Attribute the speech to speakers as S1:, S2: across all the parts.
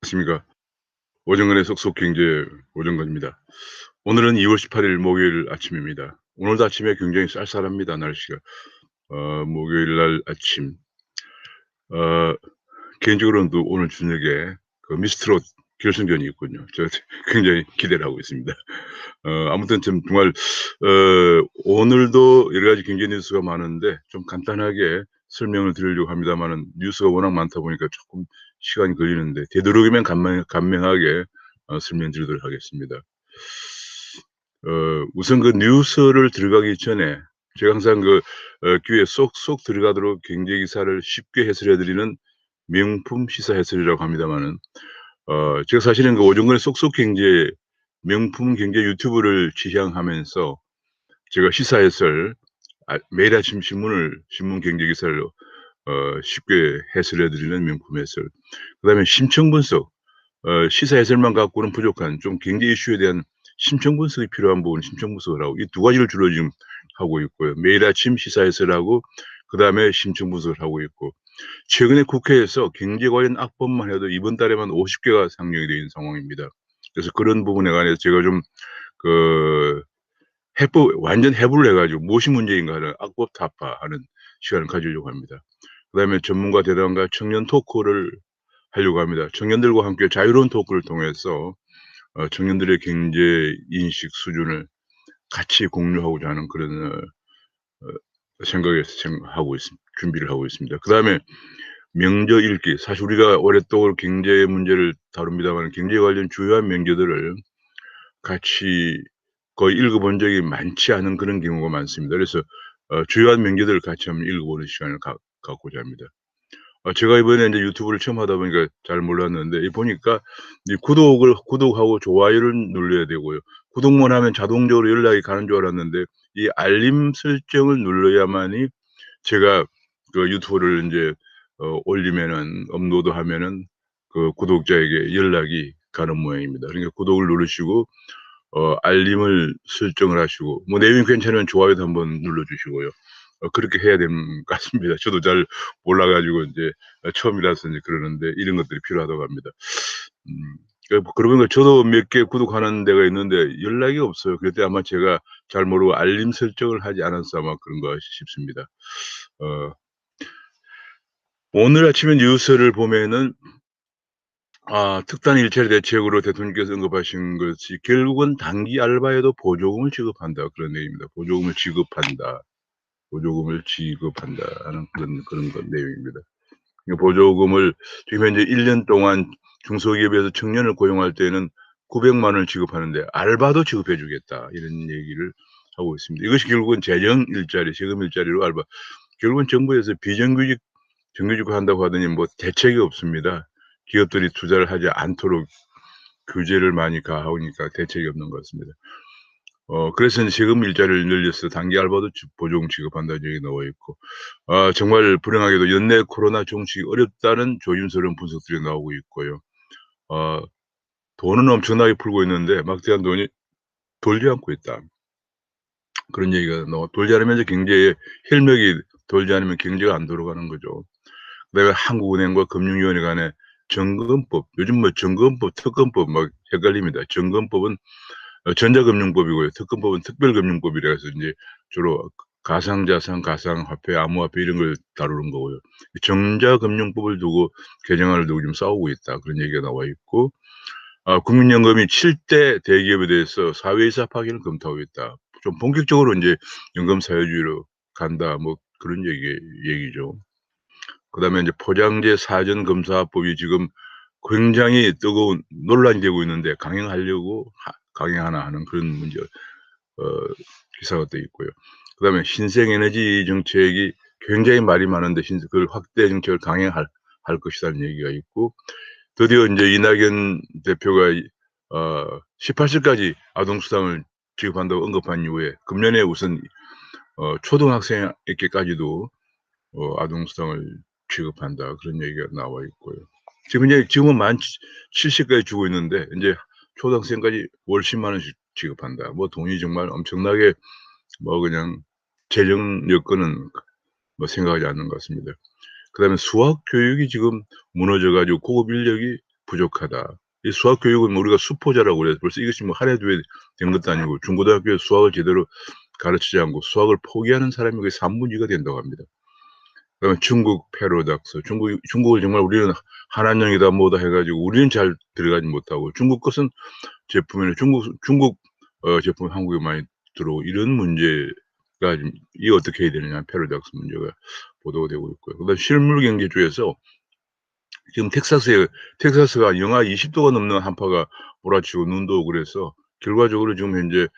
S1: 안녕하십니까. 오정근의 속속경제 오정근입니다. 오늘은 2월 18일 목요일 아침입니다. 오늘도 아침에 굉장히 쌀쌀합니다, 날씨가. 목요일 날 아침. 어, 개인적으로는 또 오늘 저녁에 그 미스트롯 결승전이 있군요. 저 굉장히 기대를 하고 있습니다. 아무튼 좀 정말 오늘도 여러 가지 경제 뉴스가 많은데 좀 간단하게 설명을 드리려고 합니다만은 뉴스가 워낙 많다 보니까 조금 시간이 걸리는데 되도록이면 간명하게 설명드리도록 하겠습니다. 우선 그 뉴스를 들어가기 전에 제가 항상 그 귀에 쏙쏙 들어가도록 경제 기사를 쉽게 해설해 드리는 명품 시사 해설이라고 합니다마는 제가 사실은 그 오중근의 쏙쏙 경제 명품 경제 유튜브를 지향하면서 제가 시사 해설 매일 아침 신문 경제 기사를 쉽게 해설해 드리는 명품 해설. 그다음에 심층 분석, 시사 해설만 갖고는 부족한 좀 경제 이슈에 대한 심층 분석이 필요한 부분은 심층 분석을 하고 이 두 가지를 주로 지금 하고 있고요. 매일 아침 시사 해설하고 그다음에 심층 분석을 하고 있고 최근에 국회에서 경제 관련 악법만 해도 이번 달에만 50개가 상정이 되어 있는 상황입니다. 그래서 그런 부분에 관해서 제가 좀 그 완전 해부를 해 가지고 무엇이 문제인가 하는 악법 타파하는 시간을 가지려고 합니다. 그다음에 전문가 대담과 청년 토크를 하려고 합니다. 청년들과 함께 자유로운 토크를 통해서 청년들의 경제 인식 수준을 같이 공유하고자 하는 그런 생각에서 하고 있습 준비를 하고 있습니다. 그다음에 명저 읽기. 사실 우리가 오랫동안 경제 문제를 다룹니다만 경제 관련 주요한 명제들을 같이 거의 읽어본 적이 많지 않은 그런 경우가 많습니다. 그래서 주요한 명제들을 같이 한번 읽어보는 시간을 갖고자 합니다. 제가 이번에 인제 유튜브를 처음 하다 보니까 잘 몰랐는데 이 보니까 이 구독하고 좋아요를 눌러야 되고요. 구독만 하면 자동적으로 연락이 가는 줄 알았는데 이 알림 설정을 눌러야만이 제가 그 유튜브를 인제 올리면은 업로드하면은 그 구독자에게 연락이 가는 모양입니다. 그러니까 구독을 누르시고 알림을 설정을 하시고 뭐 내용이 괜찮으면 좋아요도 한번 눌러 주시고요. 그렇게 해야 되는 것 같습니다. 저도 잘 몰라 가지고 인제 처음이라서 인제 그러는데 이런 것들이 필요하다고 합니다. 음 그러고 보니까 저도 몇 개 구독하는 데가 있는데 연락이 없어요. 그때 아마 제가 잘 모르고 알림 설정을 하지 않아서 아마 그런가 싶습니다. 어 오늘 아침에 뉴스를 보면은 특단 일자리 대책으로 대통령께서 언급하신 것이 결국은 "단기 알바에도 보조금을 지급한다." 그런 내용입니다. 보조금을 지급한다."는 그런 내용입니다. 이 보조금을 지금 현재 1년 동안 중소기업에서 청년을 고용할 때에는 900만 원을 지급하는데 "알바도 지급해 주겠다." 이런 얘기를 하고 있습니다. 이것이 결국은 재정 일자리, 세금 일자리로 결국은 정부에서 비정규직 정규직화한다고 하더니 뭐 대책이 없습니다. 기업들이 투자를 하지 않도록 규제를 많이 가하니까 대책이 없는 것 같습니다. 그래서 인제 세금 일자리를 늘려서 단기 알바도 보조금 지급한다는 얘기 나와 있고 정말 불행하게도 연내 코로나 종식이 어렵다는 조심스러운 분석들이 나오고 있고요. 어 돈은 엄청나게 풀고 있는데 막대한 돈이 돌지 않고 있다. 그런 얘기가 돌지 않으면 이제 경제에 혈맥이 돌지 않으면 경제가 안 돌아가는 거죠. 그다음에 한국은행과 금융위원회 간의 점검법, 요즘 뭐 점검법, 특검법 막 헷갈립니다. 점검법은 전자금융법이고요. 특검법은 특별금융법이라 해서 인제 주로 가상자산, 가상화폐, 암호화폐 이런 걸 다루는 거고요. 전자금융법을 두고 개정안을 두고 지금 싸우고 있다. 그런 얘기가 나와 있고 국민연금이 7대 대기업에 대해서 사회이사 파견을 검토하고 있다. 좀 본격적으로 인제 연금 사회주의로 간다. 뭐 그런 얘기죠. 그다음에 인제 포장재 사전 검사법이 지금 굉장히 뜨거운 논란이 되고 있는데 강행하려고 강행하나 하는 그런 문제 어 기사가 떠 있고요. 그다음에 신생에너지 정책이 굉장히 말이 많은데 그걸 확대 정책을 강행할 것이라는 얘기가 있고 드디어 인제 이낙연 대표가 18 세까지 아동 수당을 지급한다고 언급한 이후에 금년에 우선 초등학생에게까지도 아동수당을 지급한다 그런 얘기가 나와 있고요. 지금은 만 70까지 주고 있는데 인제 초등학생까지 월 10만 원씩 지급한다. 뭐 돈이 정말 엄청나게 뭐 그냥 재정 여건은 뭐 생각하지 않는 것 같습니다. 그다음에 수학 교육이 지금 무너져 가지고 고급 인력이 부족하다. 이 수학 교육은 우리가 수포자라고 그래서 벌써 이것이 뭐 한 해 두 해 된 것도 아니고 중고등학교에 수학을 제대로 가르치지 않고 수학을 포기하는 사람이 거의 2 가 된다고 합니다. 그다음에 중국 패러독스 중국을 정말 우리는 한한령이다 뭐다 해 가지고 우리는 잘 들어가지 못하고 중국 것은 제품에는 중국 제품이 한국에 많이 들어오고 이런 문제가 좀 이게 어떻게 해야 되느냐 패러독스 문제가 보도가 되고 있고요. 그다음에 실물 경제 쪽에서 지금 텍사스가 영하 20 도가 넘는 한파가 몰아치고 눈도 오고 그래서 결과적으로 지금 현재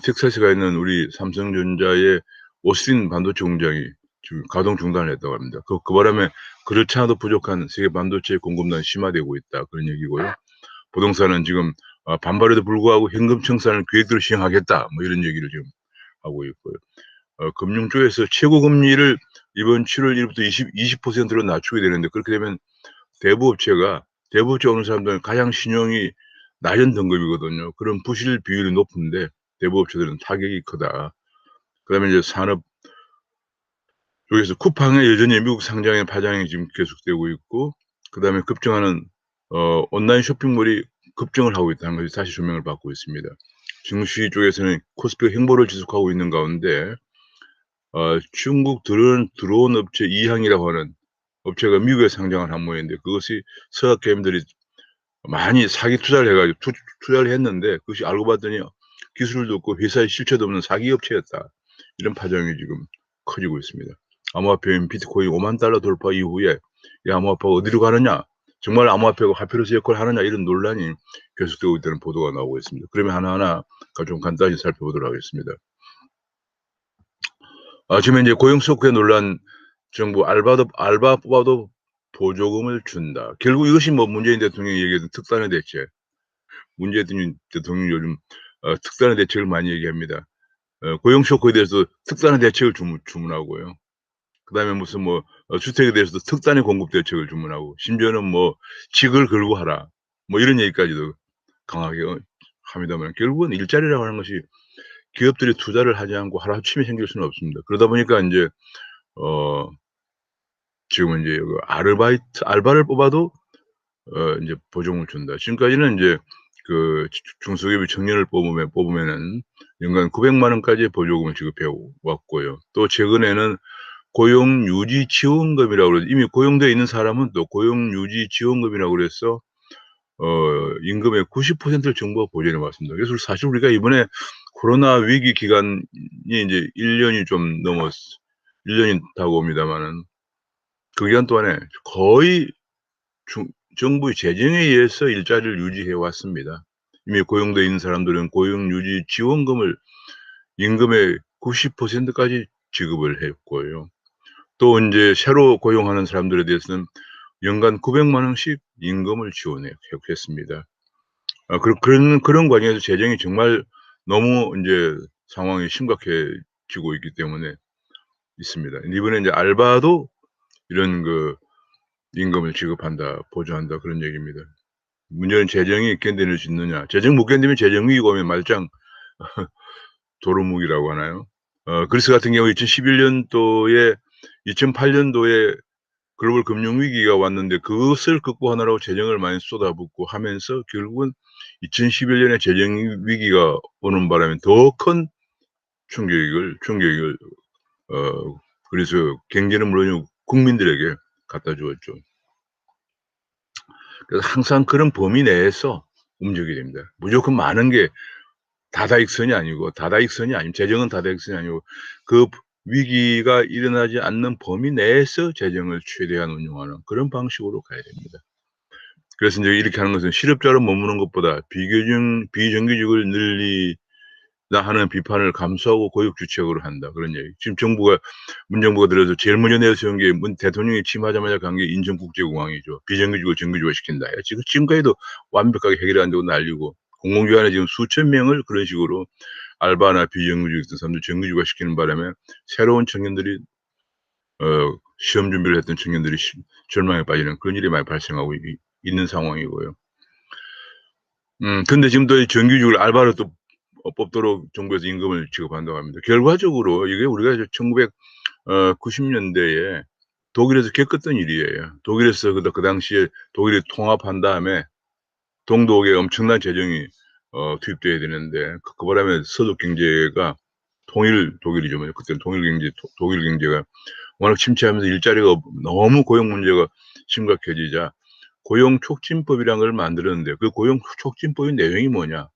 S1: 텍사스가 있는 우리 삼성전자의 오스틴 반도체 공장이 지금 가동 중단을 했다고 합니다. 그 바람에 그렇지 않아도 부족한 세계 반도체 공급난이 심화되고 있다 그런 얘기고요. 부동산은 지금 반발에도 불구하고 현금 청산을 계획대로 시행하겠다 뭐 이런 얘기를 지금 하고 있고요. 금융 쪽에서 최고 금리를 이번 7월 1 일부터 20%로 낮추게 되는데 그렇게 되면 대부업체 오는 사람들은 가장 신용이 낮은 등급이거든요. 그런 부실 비율이 높은데 대부업체들은 타격이 크다. 그다음에 이제 산업 쪽에서 쿠팡이 여전히 미국 상장의 파장이 지금 계속되고 있고 그다음에 급증하는 온라인 쇼핑몰이 급증을 하고 있다는 것이 다시 조명을 받고 있습니다. 증시 쪽에서는 코스피가 횡보를 지속하고 있는 가운데 중국 드론 업체 이항이라고 하는 업체가 미국에 상장을 한 모양인데 그것이 서학 개미들이 많이 사기 투자를 해 가지고 투자를 했는데 그것이 알고 봤더니 기술도 없고 회사에 실체도 없는 사기 업체였다. 이런 파장이 지금 커지고 있습니다. 암호화폐인 비트코인 50,000 달러 돌파 이후에 이 암호화폐가 어디로 가느냐, 정말 암호화폐가 화폐로서 역할을 하느냐 이런 논란이 계속되고 있다는 보도가 나오고 있습니다. 그러면 하나하나 좀 간단히 살펴보도록 하겠습니다. 지금 현재 고용 스토크에 논란 정부 알바 뽑아도 보조금을 준다. 결국 이것이 뭐 문재인 대통령이 얘기했던 특단의 대책. 문재인 대통령이 요즘 특단의 대책을 많이 얘기합니다. 고용 쇼크에 대해서 특단의 대책을 주문하고요. 그다음에 무슨 뭐 주택에 대해서도 특단의 공급 대책을 주문하고 심지어는 뭐 직을 걸고 하라. 뭐 이런 얘기까지도 강하게 합니다만 결국은 일자리라고 하는 것이 기업들이 투자를 하지 않고 하루아침에 생길 수는 없습니다. 그러다 보니까 인제 어 지금은 인제 그 알바를 뽑아도 인제 보조금을 준다. 지금까지는 인제 그 중소기업이 청년을 뽑으면은 연간 900만 원까지의 보조금을 지급해 왔고요. 또 최근에는 고용유지지원금이라고 그래서 이미 고용되어 있는 사람은 또 고용유지지원금이라고 그래서 임금의 90%를 정부가 보전해 왔습니다. 그래서 사실 우리가 이번에 코로나 위기 기간이 인제 1 년이 좀 1 년이 다가옵니다마는 그 기간 동안에 거의 중 정부의 재정에 의해서 일자리를 유지해 왔습니다. 이미 고용되어 있는 사람들은 고용유지 지원금을 임금의 90% 까지 지급을 했고요. 또 인제 새로 고용하는 사람들에 대해서는 연간 900만 원씩 임금을 지원해 했습니다. 그런 과정에서 재정이 정말 너무 인제 상황이 심각해지고 있기 때문에 있습니다. 이번에 인제 알바도 이런 임금을 지급한다, 보조한다 그런 얘기입니다. 문제는 재정이 견뎌낼 수 있느냐. 재정 못 견디면 재정 위기가 오면 말짱 도루묵이라고 하나요? 그리스 같은 경우 2011 년도에 2008 년도에 글로벌 금융 위기가 왔는데 그것을 극복하느라고 재정을 많이 쏟아붓고 하면서 결국은 2011 년에 재정 위기가 오는 바람에 더 큰 충격을 그래서 경제는 물론이고 국민들에게 갖다 주었죠. 그래서 항상 그런 범위 내에서 움직여야 됩니다. 무조건 많은 게 다다익선이 아니고 재정은 다다익선이 아니고 그 위기가 일어나지 않는 범위 내에서 재정을 최대한 운용하는 그런 방식으로 가야 됩니다. 그래서 인제 이렇게 하는 것은 실업자로 머무는 것보다 비정규직을 늘리나 하는 비판을 감수하고 고육주책으로 한다 그런 얘기. 지금 문 정부가 들어서 제일 먼저 내세운 게 문 대통령이 취임하자마자 간 게 인천국제공항이죠. 비정규직을 정규직화 시킨다. 지금까지도 완벽하게 해결 안 되고 난리고 공공기관에 지금 수천 명을 그런 식으로 알바나 비정규직 있던 사람들 정규직화시키는 바람에 새로운 청년들이 시험 준비를 했던 청년들이 절망에 빠지는 그런 일이 많이 발생하고 있는 상황이고요. 근데 지금 또 이 정규직을 알바로 또 뽑도록 정부에서 임금을 지급한다고 합니다. 결과적으로 이게 우리가 이제 1990 년대에 독일에서 겪었던 일이에요. 독일에서 그 당시에 독일이 통합한 다음에 동독에 엄청난 재정이 투입돼야 되는데 그 바람에 서독 경제가 통일 독일이죠. 그때는 독일 경제가 워낙 침체하면서 일자리가 너무 고용 문제가 심각해지자 고용 촉진법이라는 걸 만들었는데 그 고용 촉진법의 내용이 뭐냐?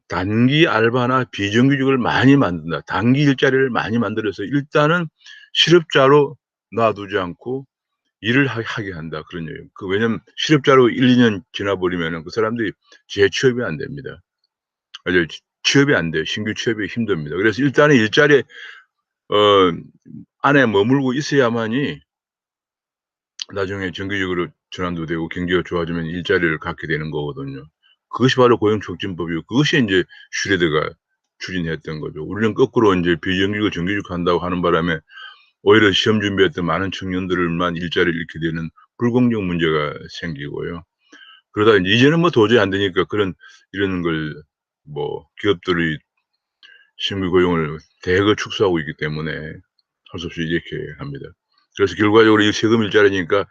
S1: 단기 알바나 비정규직을 많이 만든다. 단기 일자리를 많이 만들어서 일단은 실업자로 놔두지 않고 일을 하게 한다. 그런 얘기예요. 왜냐면 실업자로 1-2년 지나 버리면은 그 사람들이 재취업이 안 됩니다. 취업이 안 돼요. 신규 취업이 힘듭니다. 그래서 일단은 일자리에 어 안에 머물고 있어야만이 나중에 정규직으로 전환도 되고 경기가 좋아지면 일자리를 갖게 되는 거거든요. 그것이 바로 고용촉진법이고 그것이 인제 슈레드가 추진했던 거죠. 우리는 거꾸로 인제 비정규직을 정규직화한다고 하는 바람에 오히려 시험 준비했던 많은 청년들만 일자리를 잃게 되는 불공정 문제가 생기고요. 그러다 이제는 뭐 도저히 안 되니까 이런 걸 기업들이 신규 고용을 대거 축소하고 있기 때문에 할 수 없이 이렇게 합니다. 그래서 결과적으로 이 세금 일자리니까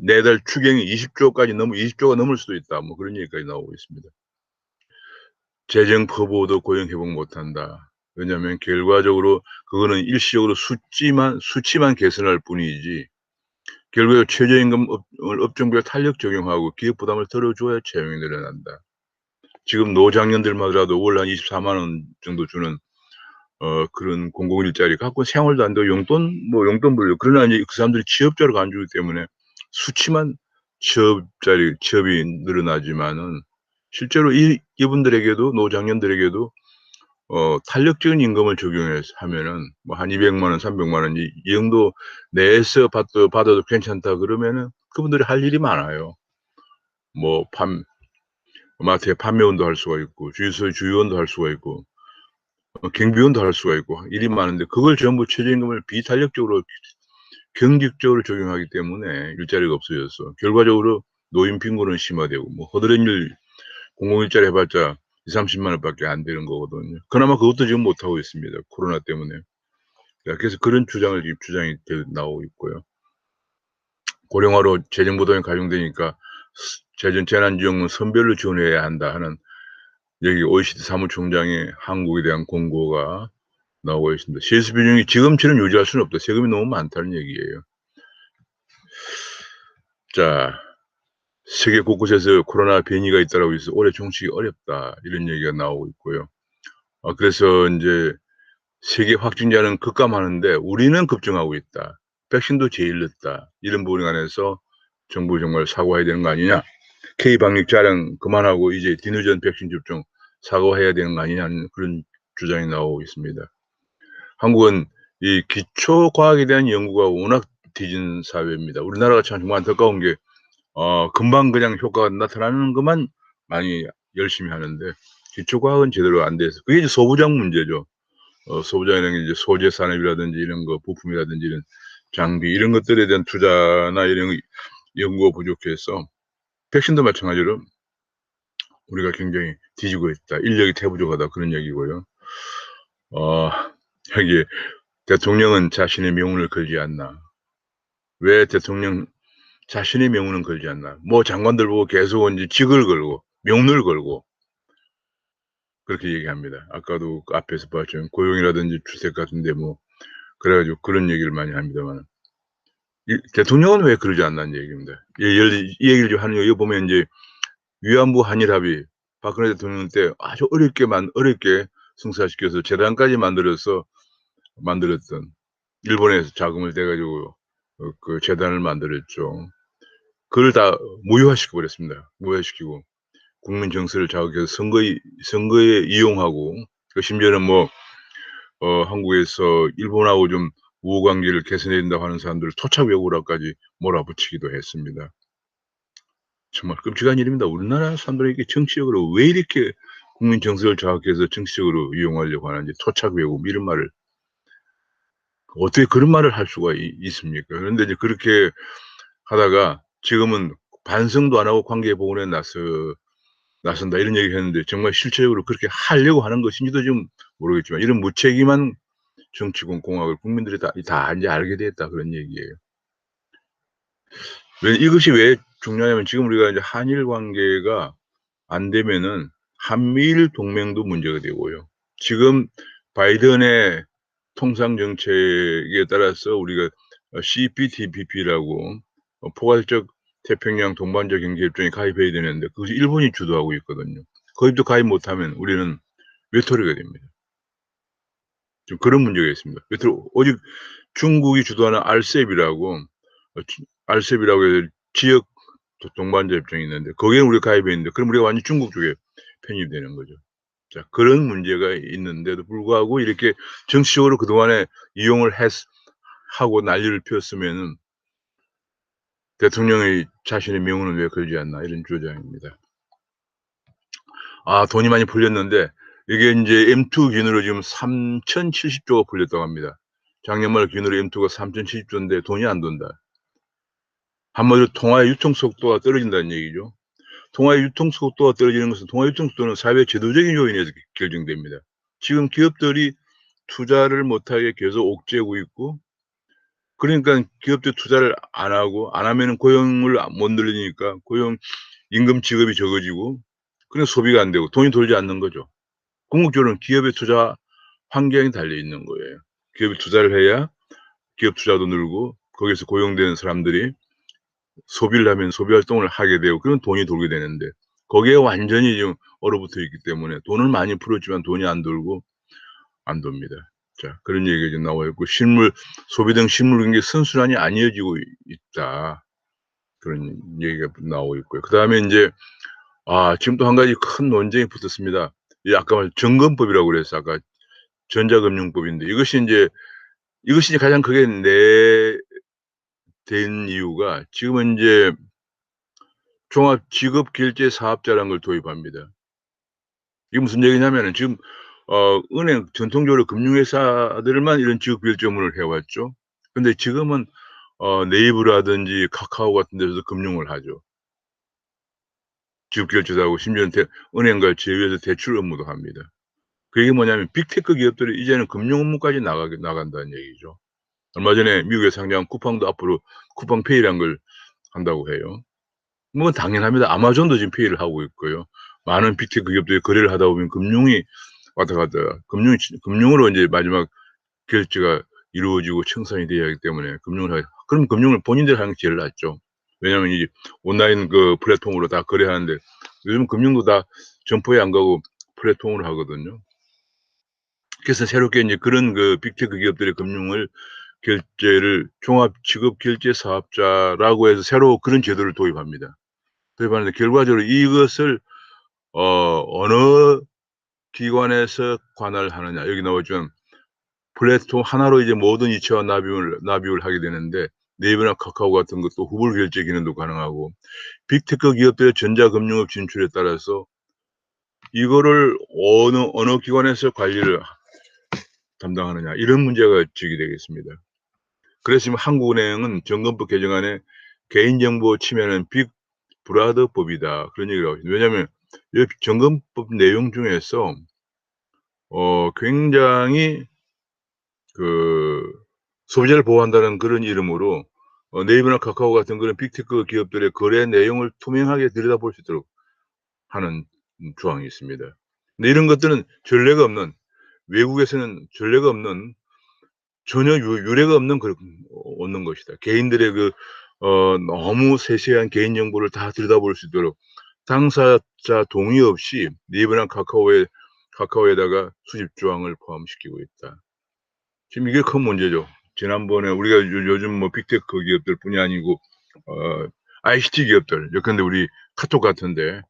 S1: 매달 추경이 20조가 넘을 수도 있다. 뭐 그런 얘기까지 나오고 있습니다. 재정 퍼부어도 고용 회복 못한다. 왜냐하면 결과적으로 그거는 일시적으로 수치만 개선할 뿐이지 결국에 최저임금 업종별 탄력 적용하고 기업 부담을 덜어줘야 채용이 늘어난다. 지금 노장년들만 하더라도 월 한 24만 원 정도 주는 그런 공공 일자리 갖고 생활도 안 되고 용돈 벌려 그러나 이제 그 사람들이 취업자로 간주기 때문에 수치만 취업이 늘어나지만은 실제로 이분들에게도 노장년들에게도 탄력적인 임금을 적용해서 하면은 한 200만 원, 300만 원 이 정도 내에서 받아도 괜찮다 그러면은 그분들이 할 일이 많아요. 뭐 마트에 판매원도 할 수가 있고 주유소에 주유원도 할 수가 있고 경비원도 할 수가 있고 일이 많은데 그걸 전부 최저임금을 비탄력적으로 경직적으로 적용하기 때문에 일자리가 없어져서 결과적으로 노인 빈곤은 심화되고 허드렛 일 공공 일자리 해 봤자 2-30만 원밖에 안 되는 거거든요. 그나마 그것도 지금 못 하고 있습니다, 코로나 때문에. 그래서 그런 주장이 나오고 있고요. 고령화로 재정 부담이 가중되니까 재난지원금 선별로 지원해야 한다 하는 여기 OECD 사무총장의 한국에 대한 공고가 나오고 있습니다. 세수 비중이 지금처럼 유지할 수는 없다. 세금이 너무 많다는 얘기예요. 자, 세계 곳곳에서 코로나 변이가 잇따르고 있어 올해 종식이 어렵다. 이런 얘기가 나오고 있고요. 그래서 인제 세계 확진자는 급감하는데 우리는 급증하고 있다. 백신도 제일 늦다. 이런 부분에 관해서 정부 정말 사과해야 되는 거 아니냐. K-방역 자랑 그만하고 이제 뒤늦은 백신 접종 사과해야 되는 거 아니냐는 그런 주장이 나오고 있습니다. 한국은 이 기초 과학에 대한 연구가 워낙 뒤진 사회입니다. 우리나라가 참 정말 안타까운 게 금방 그냥 효과가 나타나는 것만 많이 열심히 하는데 기초 과학은 제대로 안 돼서 그게 이제 소부장 문제죠. 소부장이라는 게 이제 소재 산업이라든지 이런 거 부품이라든지 이런 장비 이런 것들에 대한 투자나 이런 연구가 부족해서 백신도 마찬가지로 우리가 굉장히 뒤지고 있다. 인력이 태부족하다 그런 얘기고요. 어 여기에 대통령은 자신의 명운을 걸지 않나. 왜 대통령 자신의 명운은 걸지 않나. 장관들 보고 계속 인제 직을 걸고 명운을 걸고 그렇게 얘기합니다. 아까도 그 앞에서 봤지만 고용이라든지 주택 같은 데 그래 가지고 그런 얘기를 많이 합니다마는 이 대통령은 왜 그러지 않냐는 얘기입니다. 이 얘기를 좀 하는 이유 보면 인제 위안부 한일 합의 박근혜 대통령 때 아주 어렵게 성사시켜서 재단까지 만들었던 일본에서 자금을 대 가지고 그 재단을 만들었죠. 그걸 다 무효화시켜 버렸습니다. 무효화시키고 국민 정서를 자극해서 선거에 이용하고 심지어는 한국에서 일본하고 좀 우호 관계를 개선해야 된다고 하는 사람들을 토착 외국어라까지 몰아붙이기도 했습니다. 정말 끔찍한 일입니다. 우리나라 사람들에게 정치적으로 왜 이렇게 국민 정서를 장악해서 정치적으로 이용하려고 하는 이제 토착 왜곡 이런 말을 어떻게 그런 말을 할 수가 있습니까? 그런데 이제 그렇게 하다가 지금은 반성도 안 하고 관계 복원에 나선다 이런 얘기를 했는데 정말 실체적으로 그렇게 하려고 하는 것인지도 좀 모르겠지만 이런 무책임한 정치공 공학을 국민들이 다 인제 알게 됐다 그런 얘기예요. 왜 이것이 왜 중요하냐면 지금 우리가 이제 한일 관계가 안 되면은 한미일 동맹도 문제가 되고요. 지금 바이든의 통상 정책에 따라서 우리가 CPTPP라고 포괄적 태평양 동반자 경제 협정에 가입해야 되는데 그것이 일본이 주도하고 있거든요. 거기도 가입 못하면 우리는 외톨이가 됩니다. 좀 그런 문제가 있습니다. 외톨이 오직 중국이 주도하는 RCEP이라고 RCEP이라고 해서 지역 동반자 협정이 있는데 거기에 우리가 가입해 있는데 그럼 우리가 완전히 중국 쪽에 편입이 되는 거죠. 자 그런 문제가 있는데도 불구하고 이렇게 정치적으로 그동안에 이용을 하고 난리를 피웠으면은 '대통령의 자신의 명운은 왜 걸지 않나.' 이런 주장입니다. 아 돈이 많이 풀렸는데 이게 인제 M2 기준으로 지금 3,070 조가 풀렸다고 합니다. 작년 말 기준으로 M2가 3,070 조인데 돈이 안 돈다. 한마디로 통화의 유통 속도가 떨어진다는 얘기죠. 통화의 유통 속도가 떨어지는 것은 통화 유통 속도는 사회 제도적인 요인에서 결정됩니다. 지금 기업들이 투자를 못하게 계속 옥죄고 있고 그러니까 기업들 투자를 안 하고 안 하면은 고용을 못 늘리니까 고용 임금 지급이 적어지고 그래서 소비가 안 되고 돈이 돌지 않는 거죠. 궁극적으로는 기업의 투자 환경이 달려 있는 거예요. 기업이 투자를 해야 기업 투자도 늘고 거기에서 고용되는 사람들이 소비를 하면 소비 활동을 하게 되고 그럼 돈이 돌게 되는데 거기에 완전히 지금 얼어붙어 있기 때문에 돈을 많이 풀었지만 돈이 안 돌고 안 돕니다. 자 그런 얘기가 지금 나와 있고 소비 등 실물 경제 선순환이 안 이어지고 있다. 그런 얘기가 나오고 있고요. 그다음에 인제 지금 또 한 가지 큰 논쟁이 붙었습니다. 이 아까 점검법이라고 그랬어요. 아까 전자금융법인데 이것이 이제 가장 크게 된 이유가 지금은 인제 종합지급결제사업자라는 걸 도입합니다. 이게 무슨 얘기냐면은 지금 은행 전통적으로 금융회사들만 이런 지급결제 업무를 해 왔죠. 근데 지금은 네이버라든지 카카오 같은 데서도 금융을 하죠. 지급결제도 하고 심지어는 은행과 제휴해서 대출 업무도 합니다. 그게 뭐냐면 빅테크 기업들이 이제는 금융 업무까지 나간다는 얘기죠. 얼마 전에 미국에 상장한 쿠팡도 앞으로 쿠팡페이라는 걸 한다고 해요. 뭐 당연합니다. 아마존도 지금 페이를 하고 있고요. 많은 빅테크 기업들이 거래를 하다 보면 금융이 왔다 갔다 금융으로 인제 마지막 결제가 이루어지고 청산이 돼야 하기 때문에 금융을 그럼 금융을 본인들이 하는 게 제일 낫죠. 왜냐하면 이 온라인 그 플랫폼으로 다 거래하는데 요즘 금융도 다 점포에 안 가고 플랫폼으로 하거든요. 그래서 새롭게 인제 그런 그 빅테크 기업들의 금융을 결제를 종합지급결제사업자라고 해서 새로 그런 제도를 도입합니다. 도입하는데 결과적으로 이것을 어느 기관에서 관할하느냐 여기 나오죠. 플랫폼 하나로 이제 모든 이체와 납입을 하게 되는데 네이버나 카카오 같은 것도 후불 결제 기능도 가능하고 빅테크 기업들의 전자금융업 진출에 따라서 이거를 어느 기관에서 관리를 담당하느냐 이런 문제가 제기되겠습니다. 그래서 지금 한국은행은 점검법 개정안에 개인정보 침해는 빅브라더법이다 그런 얘기를 하고 있습니다. 왜냐하면 이 점검법 내용 중에서 굉장히 그 소비자를 보호한다는 그런 이름으로 네이버나 카카오 같은 그런 빅테크 기업들의 거래 내용을 투명하게 들여다볼 수 있도록 하는 조항이 있습니다. 근데 이런 것들은 전례가 없는 외국에서는 전례가 없는 전혀 유례가 없는 얻는 것이다. 개인들의 너무 세세한 개인 정보를 다 들여다볼 수 있도록 당사자 동의 없이 네이버나 카카오에다가 수집 조항을 포함시키고 있다. 지금 이게 큰 문제죠. 지난번에 우리가 요즘 뭐 빅테크 기업들뿐이 아니고 ICT 기업들 예컨대 우리 카톡 같은데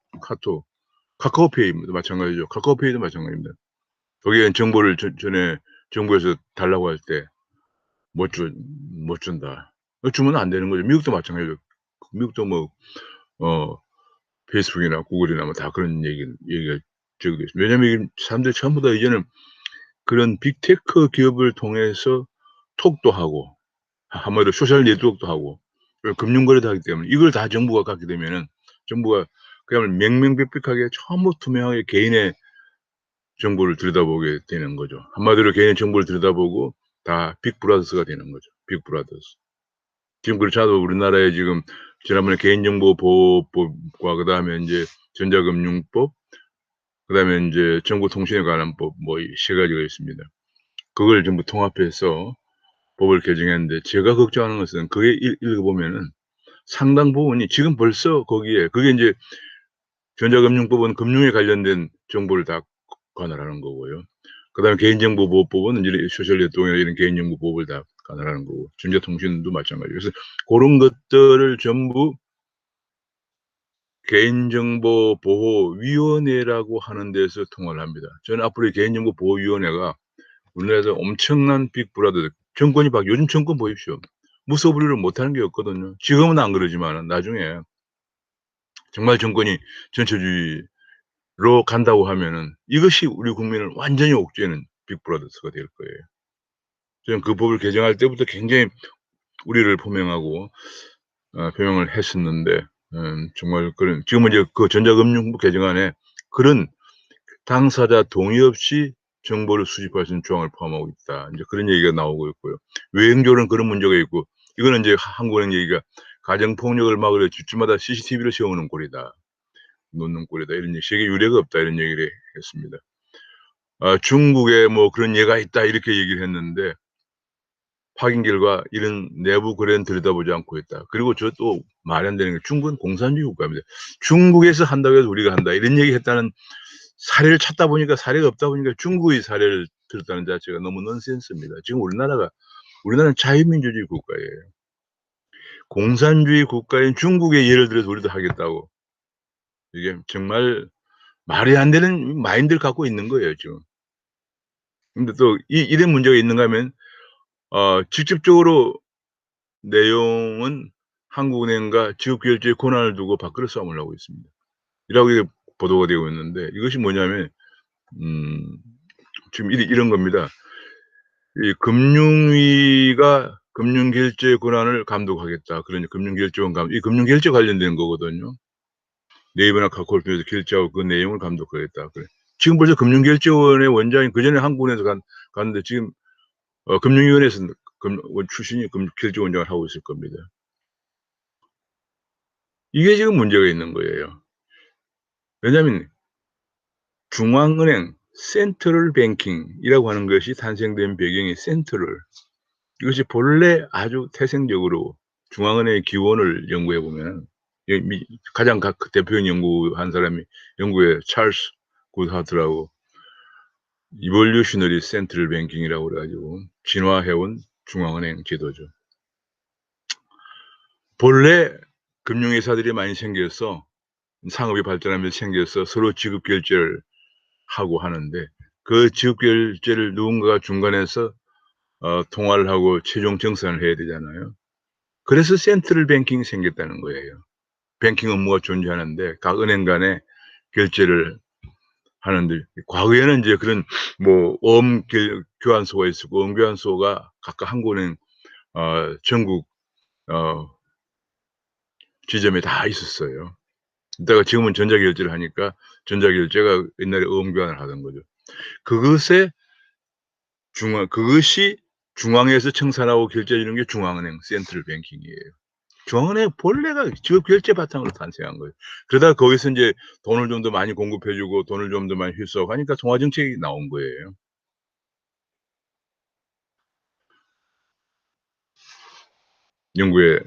S1: 카카오페이도 마찬가지죠. 카카오페이도 마찬가지입니다. 거기에 정보를 전에 정부에서 달라고 할 때 못 준다. 주면 안 되는 거죠. 미국도 마찬가지죠. 미국도 뭐 어 페이스북이나 구글이나 뭐 다 그런 얘기가 적용되어 있습니다. 왜냐하면 이게 사람들이 전부 다 이제는 그런 빅테크 기업을 통해서 톡도 하고 한마디로 소셜 네트워크도 하고 그리고 금융 거래도 하기 때문에 이걸 다 정부가 갖게 되면은 정부가 그야말로 명명백백하게 전부 투명하게 개인의 정보를 들여다보게 되는 거죠. 한마디로 개인의 정보를 들여다보고 다 빅브라더스가 되는 거죠. 빅브라더스. 지금 그렇지 않아도 우리나라에 지금 지난번에 개인정보보호법과 그다음에 인제 전자금융법 그다음에 인제 정보통신에 관한 법 뭐 이 3 가지가 있습니다. 그걸 전부 통합해서 법을 개정했는데 제가 걱정하는 것은 그게 읽어 보면은 상당 부분이 지금 벌써 거기에 그게 인제 전자금융법은 금융에 관련된 정보를 다 관할하는 거고요. 그다음에 개인정보보호법은 이제 소셜 네트워크나 이런 개인정보 보호를 다 관할하는 거고 전자통신도 마찬가지예요. 그래서 고런 것들을 전부 개인정보보호위원회라고 하는 데서 통화를 합니다. 저는 앞으로 이 개인정보보호위원회가 우리나라에서 엄청난 빅브라더 정권이 요즘 정권 보십시오. 무소불위를 못하는 게 없거든요. 지금은 안 그러지만은 나중에 정말 정권이 전체주의로 간다고 하면은 이것이 우리 국민을 완전히 옥죄는 빅브라더스가 될 거예요. 저는 그 법을 개정할 때부터 굉장히 우려를 표명하고 표명을 했었는데 정말 그런 지금은 이제 그 전자금융법 개정안에 그런 당사자 동의 없이 정보를 수집할 수 있는 조항을 포함하고 있다. 인제 그런 얘기가 나오고 있고요. 외행적으로는 그런 문제가 있고 이거는 인제 한국은행 얘기가 "가정 폭력을 막으려 집집마다 CCTV를 세우는 꼴이다. 놓는 꼴이다." 이런 얘기 "세계 유례가 없다." 이런 얘기를 했습니다. "중국에 뭐 그런 예가 있다." 이렇게 얘기를 했는데 확인 결과 이런 내부 거래는 들여다보지 않고 있다. 그리고 저 또 말이 안 되는 게 중국은 공산주의 국가입니다. "중국에서 한다고 해서 우리가 한다." 이런 얘기했다는 사례를 찾다 보니까 사례가 없다 보니까 중국의 사례를 들었다는 자체가 너무 넌센스입니다. 지금 우리나라는 자유민주주의 국가예요. 공산주의 국가인 중국의 예를 들어서 우리도 하겠다고 이게 정말 말이 안 되는 마인드를 갖고 있는 거예요 지금. 근데 또 이런 문제가 있는가 하면 직접적으로 내용은 한국은행과 지급결제의 권한을 두고 밖으로 싸움을 하고 있습니다. 이라고 이게 보도가 되고 있는데 이것이 뭐냐면 음 지금 이런 겁니다. 이 금융위가 금융결제 권한을 감독하겠다. 그러니 금융결제원 이 금융결제 관련된 거거든요. 네이버나 카카오를 통해서 결제하고 그 내용을 감독하겠다. 그래. 지금 벌써 금융결제원의 원장이 그전에 한국은행에서 갔는데 지금 금융위원회에서 출신이 결제원장을 하고 있을 겁니다. 이게 지금 문제가 있는 거예요. 왜냐하면 중앙은행 센트럴 뱅킹이라고 하는 것이 탄생된 배경이 이것이 본래 아주 태생적으로 중앙은행의 기원을 연구해 보면은 가장 대표적인 연구한 사람이 영국의 찰스 굿하트라고 Evolutionary Central Banking이라고 그래 가지고 진화해 온 중앙은행 제도죠. 본래 금융회사들이 많이 생겨서 상업이 발전하면서 생겨서 서로 지급 결제를 하고 하는데 그 지급 결제를 누군가가 중간에서 통화를 하고 최종 정산을 해야 되잖아요. 그래서 센트럴 뱅킹이 생겼다는 거예요. 뱅킹 업무가 존재하는데 각 은행 간에 결제를 하는데 과거에는 인제 그런 뭐 교환소가 있었고 교환소가 각각 한국은행 전국 어 지점에 다 있었어요. 그러다가 지금은 전자결제를 하니까 전자결제가 옛날에 교환을 하던 거죠. 그것에 그것이 중앙에서 청산하고 결제해 주는 게 중앙은행 센트럴 뱅킹이에요. 중앙은행의 본래가 지급 결제 바탕으로 탄생한 거예요. 그러다가 거기서 인제 돈을 좀 더 많이 공급해 주고 돈을 좀 더 많이 흡수하고 하니까 통화 정책이 나온 거예요. 영국의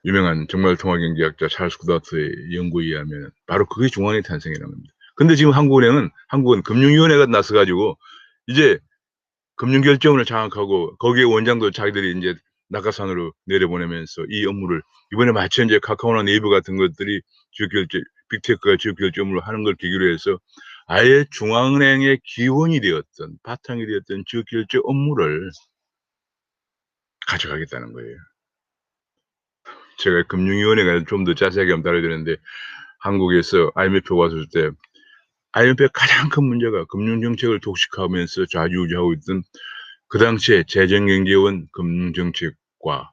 S1: 유명한 정말 통화 경제학자 찰스 구다트의 연구에 의하면은 바로 그게 중앙은행의 탄생이라는 겁니다. 근데 지금 한국은 금융위원회가 나서 가지고 이제 금융결제원을 장악하고 거기에 원장도 자기들이 인제 낙하산으로 내려보내면서 이 업무를 이번에 마치 인제 카카오나 네이버 같은 것들이 지급결제 빅테크가 지급결제 업무를 하는 걸 계기로 해서 아예 중앙은행의 기원이 되었던 바탕이 되었던 지급결제 업무를 가져가겠다는 거예요. 제가 금융위원회가 좀 더 자세하게 하면 다뤄야 되는데 한국에서 IMF가 왔을 때 IMF의 가장 큰 문제가 금융 정책을 독식하면서 좌지우지하고 있던 그 당시에 재정경제원 금융정책과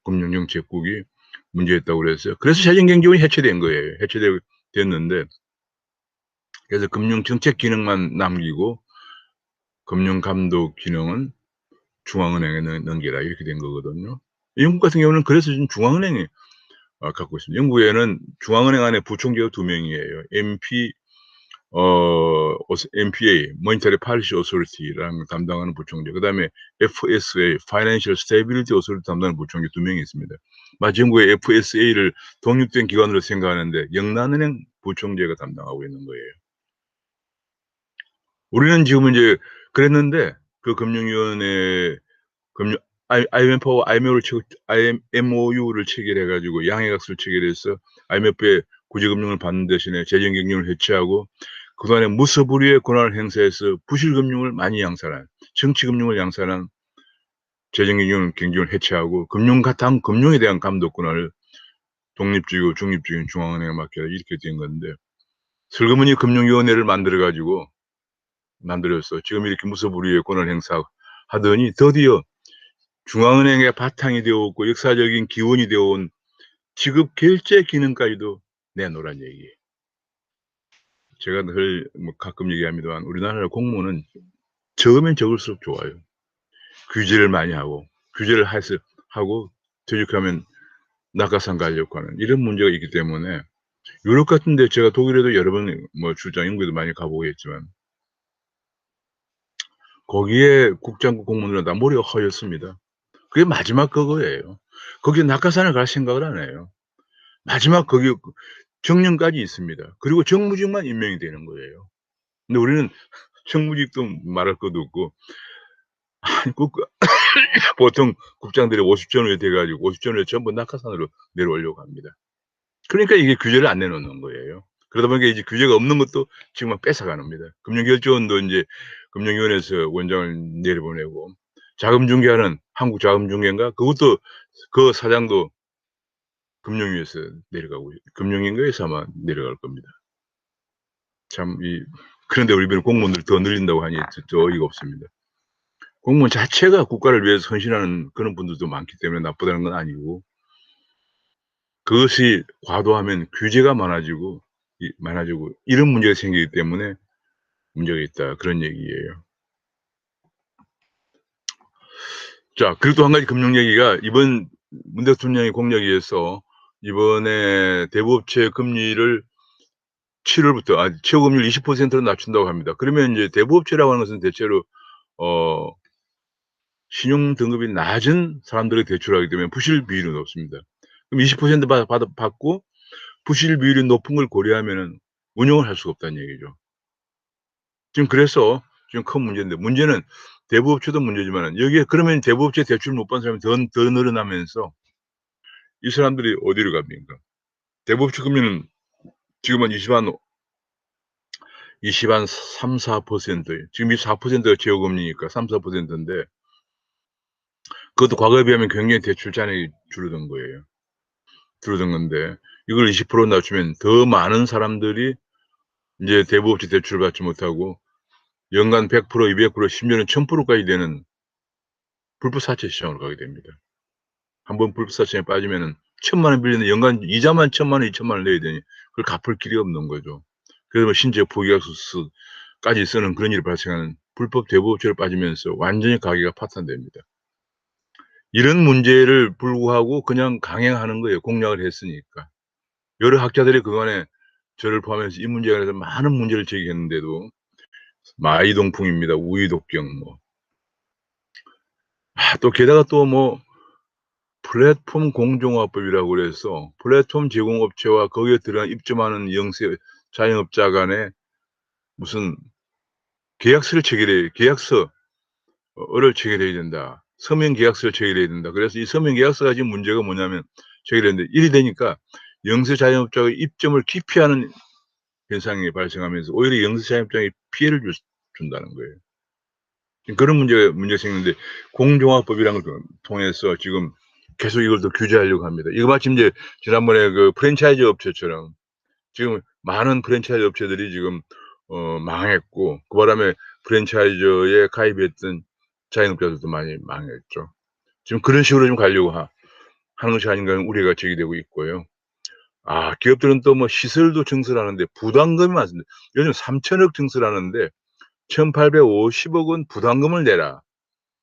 S1: 금융정책국이 문제였다고 그랬어요. 그래서 재정경제원이 해체된 거예요. 됐는데 그래서 금융정책 기능만 남기고 금융감독 기능은 중앙은행에 넘기라 이렇게 된 거거든요. 영국 같은 경우는 그래서 지금 중앙은행이 갖고 있습니다. 영국에는 중앙은행 안에 부총재가 2명이에요. MPA Monetary Policy Authority라는 걸 담당하는 부총재, 그다음에 FSA Financial Stability Authority 담당하는 부총재 2명이 있습니다. 마치 영국의 FSA를 독립된 기관으로 생각하는데 영란은행 부총재가 담당하고 있는 거예요. 우리는 지금은 이제 그랬는데 그 금융위원회 금융 IMF와 MOU를 체결해 가지고 양해각서를 체결해서 IMF의 구제금융을 받는 대신에 재정경쟁을 해체하고 그동안에 무서부리의 권한을 행사해서 부실금융을 많이 양산한, 정치금융을 양산한 재정경쟁을 해체하고 금융에 대한 감독 권한을 독립적이고 중립적인 중앙은행에 맡겨라 이렇게 된 건데, 슬그머니 금융위원회를 만들어서 지금 이렇게 무서부리의 권한을 행사하더니 드디어 중앙은행의 바탕이 되어 있고 역사적인 기원이 되어 온 지급 결제 기능까지도 내놓으란 얘기예요. 제가 늘 가끔 얘기합니다만 우리나라 공무원은 적으면 적을수록 좋아요. 규제를 많이 하고 규제를 하고 퇴직하면 낙하산 가려고 하는 이런 문제가 있기 때문에, 유럽 같은 데 제가 독일에도 여러 번 출장 영국에도 많이 가 보고 했지만 거기에 국장급 공무원들은 다 머리가 허였습니다. 그게 마지막 그거예요. 거기에 낙하산을 갈 생각을 안 해요. 마지막 거기 정년까지 있습니다. 그리고 정무직만 임명이 되는 거예요. 근데 우리는 정무직도 말할 것도 없고 보통 국장들이 50전 후에 돼 가지고 50전 후에 전부 낙하산으로 내려오려고 합니다. 그러니까 이게 규제를 안 내놓는 거예요. 그러다 보니까 이제 규제가 없는 것도 지금 막 뺏어가는 겁니다. 금융결제원도 인제 금융위원회에서 원장을 내려보내고, 자금중개하는 한국자금중개인가 그것도 그 사장도 금융위에서 내려가고 금융위에서 아마 내려갈 겁니다. 참 그런데 우리 공무원들 더 늘린다고 하니 저 어이가 없습니다. 공무원 자체가 국가를 위해서 헌신하는 그런 분들도 많기 때문에 나쁘다는 건 아니고, 그것이 과도하면 규제가 많아지고 이런 문제가 생기기 때문에 문제가 있다, 그런 얘기예요. 자, 그리고 또 한 가지 금융 얘기가, 이번 문 대통령의 공약에 의해서 이번에 대부업체 금리를 7 월부터 최고 금리를 20%로 낮춘다고 합니다. 그러면 인제 대부업체라고 하는 것은 대체로 어 신용 등급이 낮은 사람들이 대출하기 때문에 부실 비율이 높습니다. 그럼 20% 받고 부실 비율이 높은 걸 고려하면은 운용을 할 수가 없다는 얘기죠. 그래서 지금 큰 문제인데, 문제는 대부업체도 문제지만은 여기에 그러면 대부업체 대출 못 받는 사람이 더 늘어나면서 이 사람들이 어디로 갑니까? 대부업체 금리는 지금 한 3-4%예요. 지금 이 4%가 최고금리니까 3-4%인데 그것도 과거에 비하면 굉장히 대출 잔액이 줄어든 건데, 이걸 20% 낮추면 더 많은 사람들이 인제 대부업체 대출을 받지 못하고 연간 100% 200% 심지어는 1000%까지 되는 불법 사채 시장으로 가게 됩니다. 한번 불법 사채에 빠지면은 1000만 원 빌리는데 연간 이자만 1000만 원, 2000만 원을 내야 되니 그걸 갚을 길이 없는 거죠. 그래서 심지어 포기하고서까지 쓰는 그런 일이 발생하는 불법 대부업체로 빠지면서 완전히 가게가 파탄됩니다. 이런 문제를 불구하고 그냥 강행하는 거예요, 공약을 했으니까. 여러 학자들이 그간에 저를 포함해서 이 문제에 관해서 많은 문제를 제기했는데도 마이동풍입니다. 우이독경 또 게다가 또 플랫폼 공정화법이라고 그래서 플랫폼 제공업체와 거기에 들어간 입점하는 영세 자영업자 간에 무슨 계약서를 체결해야 된다. 서명 계약서를 체결해야 된다. 그래서 이 서명 계약서가 지금 문제가 뭐냐면, 체결했는데 이리 되니까 영세 자영업자의 입점을 기피하는 현상이 발생하면서 오히려 영세 자영업자에 피해를 준다는 거예요. 지금 그런 문제가 생기는데, 공정화법이라는 걸 통해서 지금 계속 이걸 더 규제하려고 합니다. 이거 마침 이제 지난번에 그 프랜차이즈 업체처럼 지금 많은 프랜차이즈 업체들이 지금 망했고 그 바람에 프랜차이즈에 가입했던 자영업자들도 많이 망했죠. 지금 그런 식으로 좀 가려고 하는 것이 아닌가 하는 우려가 제기되고 있고요. 기업들은 또 뭐 시설도 증설하는데 부담금이 많습니다. 요즘 3,000억 증설하는데 1,850억 원 부담금을 내라.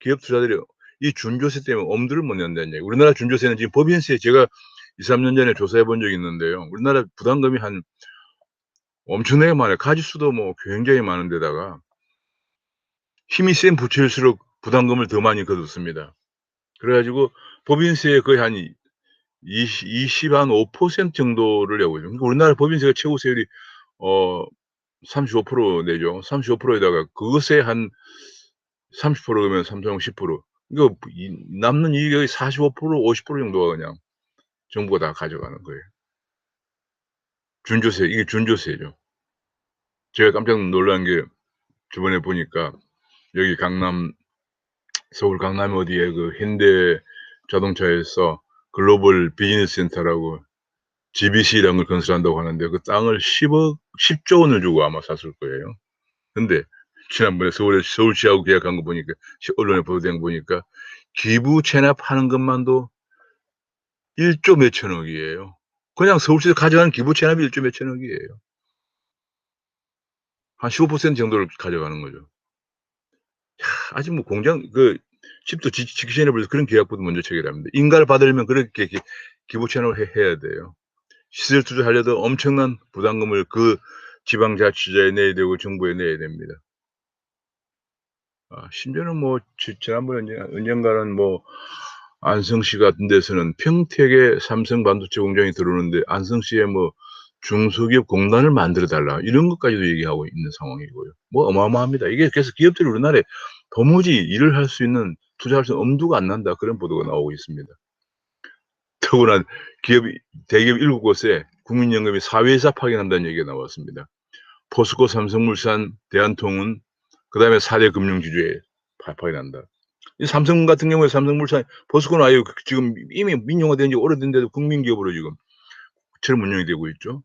S1: 기업 투자들이 이 준조세 때문에 엄두를 못 낸다는 얘기. 우리나라 준조세는 지금 법인세 제가 2-3년 전에 조사해 본 적이 있는데요. 우리나라 부담금이 한 엄청나게 많아요. 가짓수도 뭐 굉장히 많은 데다가 힘이 센 부처일수록 부담금을 더 많이 거뒀습니다. 그래 가지고 법인세의 거의 한 25% 정도를 내고 있어요. 그러니까 우리나라 법인세가 최고 세율이 어 35% 내죠. 35% 에다가 그것에 한 30% 그러면 삼성 10%. 이거 이 남는 이익의 45% 50% 정도가 그냥 정부가 다 가져가는 거예요. 준조세, 이게 준조세죠. 제가 깜짝 놀란 게 저번에 보니까 여기 강남 서울 강남 어디에 그 현대 자동차에서 글로벌 비즈니스 센터라고 GBC라는 걸 건설한다고 하는데 그 땅을 10조 원을 주고 아마 샀을 거예요. 근데 지난번에 서울시하고 계약한 거 보니까 언론에 보도된 거 보니까 기부 체납하는 것만도 1조 몇천억이에요. 그냥 서울시에서 가져가는 기부 체납이 1조 몇천억이에요. 한 15% 정도를 가져가는 거죠. 아직 뭐 공장 그 집도 짓기 전에 벌써 그런 계약부터 먼저 체결합니다. 인가를 받으려면 그렇게 기부 체납을 해야 돼요. 시설 투자하려도 엄청난 부담금을 그 지방자치제에 내야 되고 정부에 내야 됩니다. 심지어는 뭐 지난번에 언젠가는 뭐 안성시 같은 데서는 평택에 삼성 반도체 공장이 들어오는데 안성시에 뭐 중소기업 공단을 만들어 달라 이런 것까지도 얘기하고 있는 상황이고요. 뭐 어마어마합니다. 이게 그래서 기업들이 우리나라에 도무지 일을 할 수 있는 투자할 수 있는 엄두가 안 난다 그런 보도가 나오고 있습니다. 더구나 기업이 대기업 7곳에 국민연금이 사회이사 파견한다는 얘기가 나왔습니다. 포스코, 삼성물산, 대한통운 그다음에 4대 금융지주에 파견한다. 이 삼성 같은 경우에 삼성물산 포스코는 아예 지금 이미 민영화된 지 오래된데도 국민기업으로 지금 처럼 운영이 되고 있죠.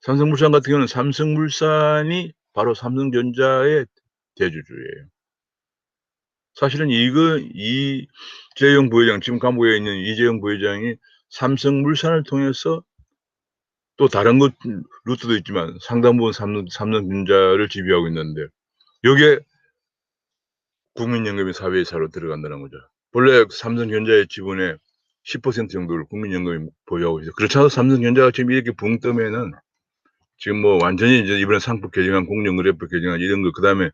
S1: 삼성물산 같은 경우는 삼성물산이 바로 삼성전자의 대주주예요. 사실은 이재용 부회장 지금 감옥에 있는 이재용 부회장이 삼성물산을 통해서 또 다른 것 루트도 있지만 상당 부분 삼성전자를 지배하고 있는데 요게 국민연금이 사회이사로 들어간다는 거죠. 본래 삼성전자의 지분의 10% 정도를 국민연금이 보유하고 있어요. 그렇지 않아도 삼성전자가 지금 이렇게 붕 뜨면은 지금 뭐 완전히 이제 이번에 상법 개정안, 공정거래법 개정안 이런 거 그다음에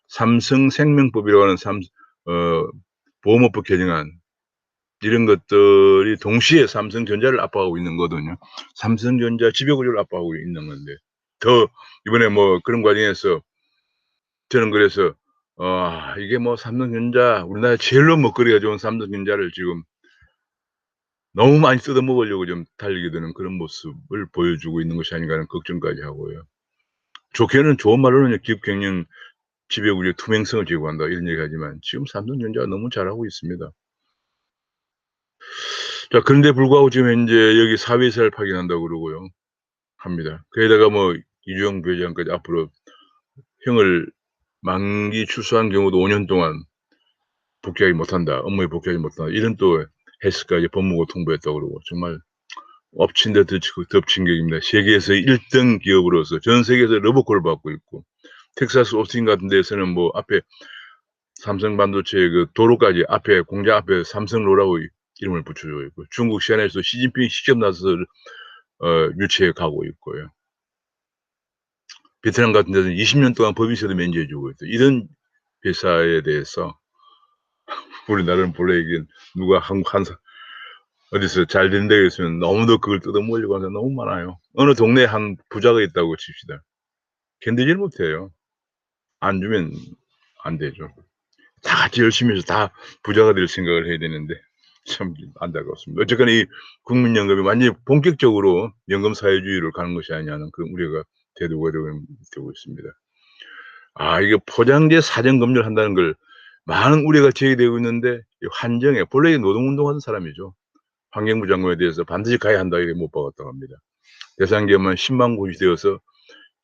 S1: 삼성생명법이라고 하는 보험업법 개정안 이런 것들이 동시에 삼성전자를 압박하고 있는 거거든요. 삼성전자 지배구조를 압박하고 있는 건데 더 이번에 뭐 그런 과정에서 저는 그래서 이게 뭐 삼성전자 우리나라에 제일로 먹거리가 좋은 삼성전자를 지금 너무 많이 뜯어 먹으려고 좀 달리게 되는 그런 모습을 보여주고 있는 것이 아닌가 하는 걱정까지 하고요. 좋게는 좋은 말로는 기업 경영 지배구조의 투명성을 제고한다 이런 얘기하지만 지금 삼성전자가 너무 잘하고 있습니다. 자 그런데 불구하고 지금 현재 여기 사회이사를 파견한다고 그러고요. 합니다. 거기다가 뭐 이주영 부회장까지 앞으로 형을 만기 출소한 경우도 5년 동안 복귀하지 못한다. 업무에 복귀하지 못한다. 이런 또 헬스까지 법무부 통보했다고 그러고 정말 엎친 데 덮친 격입니다. 세계에서 1등 기업으로서 전 세계에서 러브콜을 받고 있고 텍사스 오스틴 같은 데서는 뭐 앞에 삼성 반도체 그 도로까지 앞에 공장 앞에 삼성로라고 이름을 붙여주고 있고 중국 시안에서 시진핑 직접 나서서 유치해 가고 있고요. 베트남 같은 데서는 20년 동안 법인세도 면제해 주고 있어요. 이런 회사에 대해서 우리나라는 본래 이게 누가 한 어디서 잘 된다 그랬으면 너무도 그걸 뜯어먹으려고 하는 사람 너무 많아요. 어느 동네에 한 부자가 있다고 칩시다. 견디질 못해요. 안 주면 안 되죠. 다 같이 열심히 해서 다 부자가 될 생각을 해야 되는데 참 안타깝습니다. 어쨌거나 이 국민연금이 완전히 본격적으로 연금 사회주의로 가는 것이 아니냐는 그런 우려가 대두가 되고 있습니다. 이게 포장재 사전 검열을 한다는 걸 많은 우려가 제기되고 있는데 이 한정에 본래 노동운동하는 사람이죠. 환경부 장관에 대해서 반드시 가야 한다 이렇게 못 박았다고 합니다. 대상 기업만 10만 곳이 되어서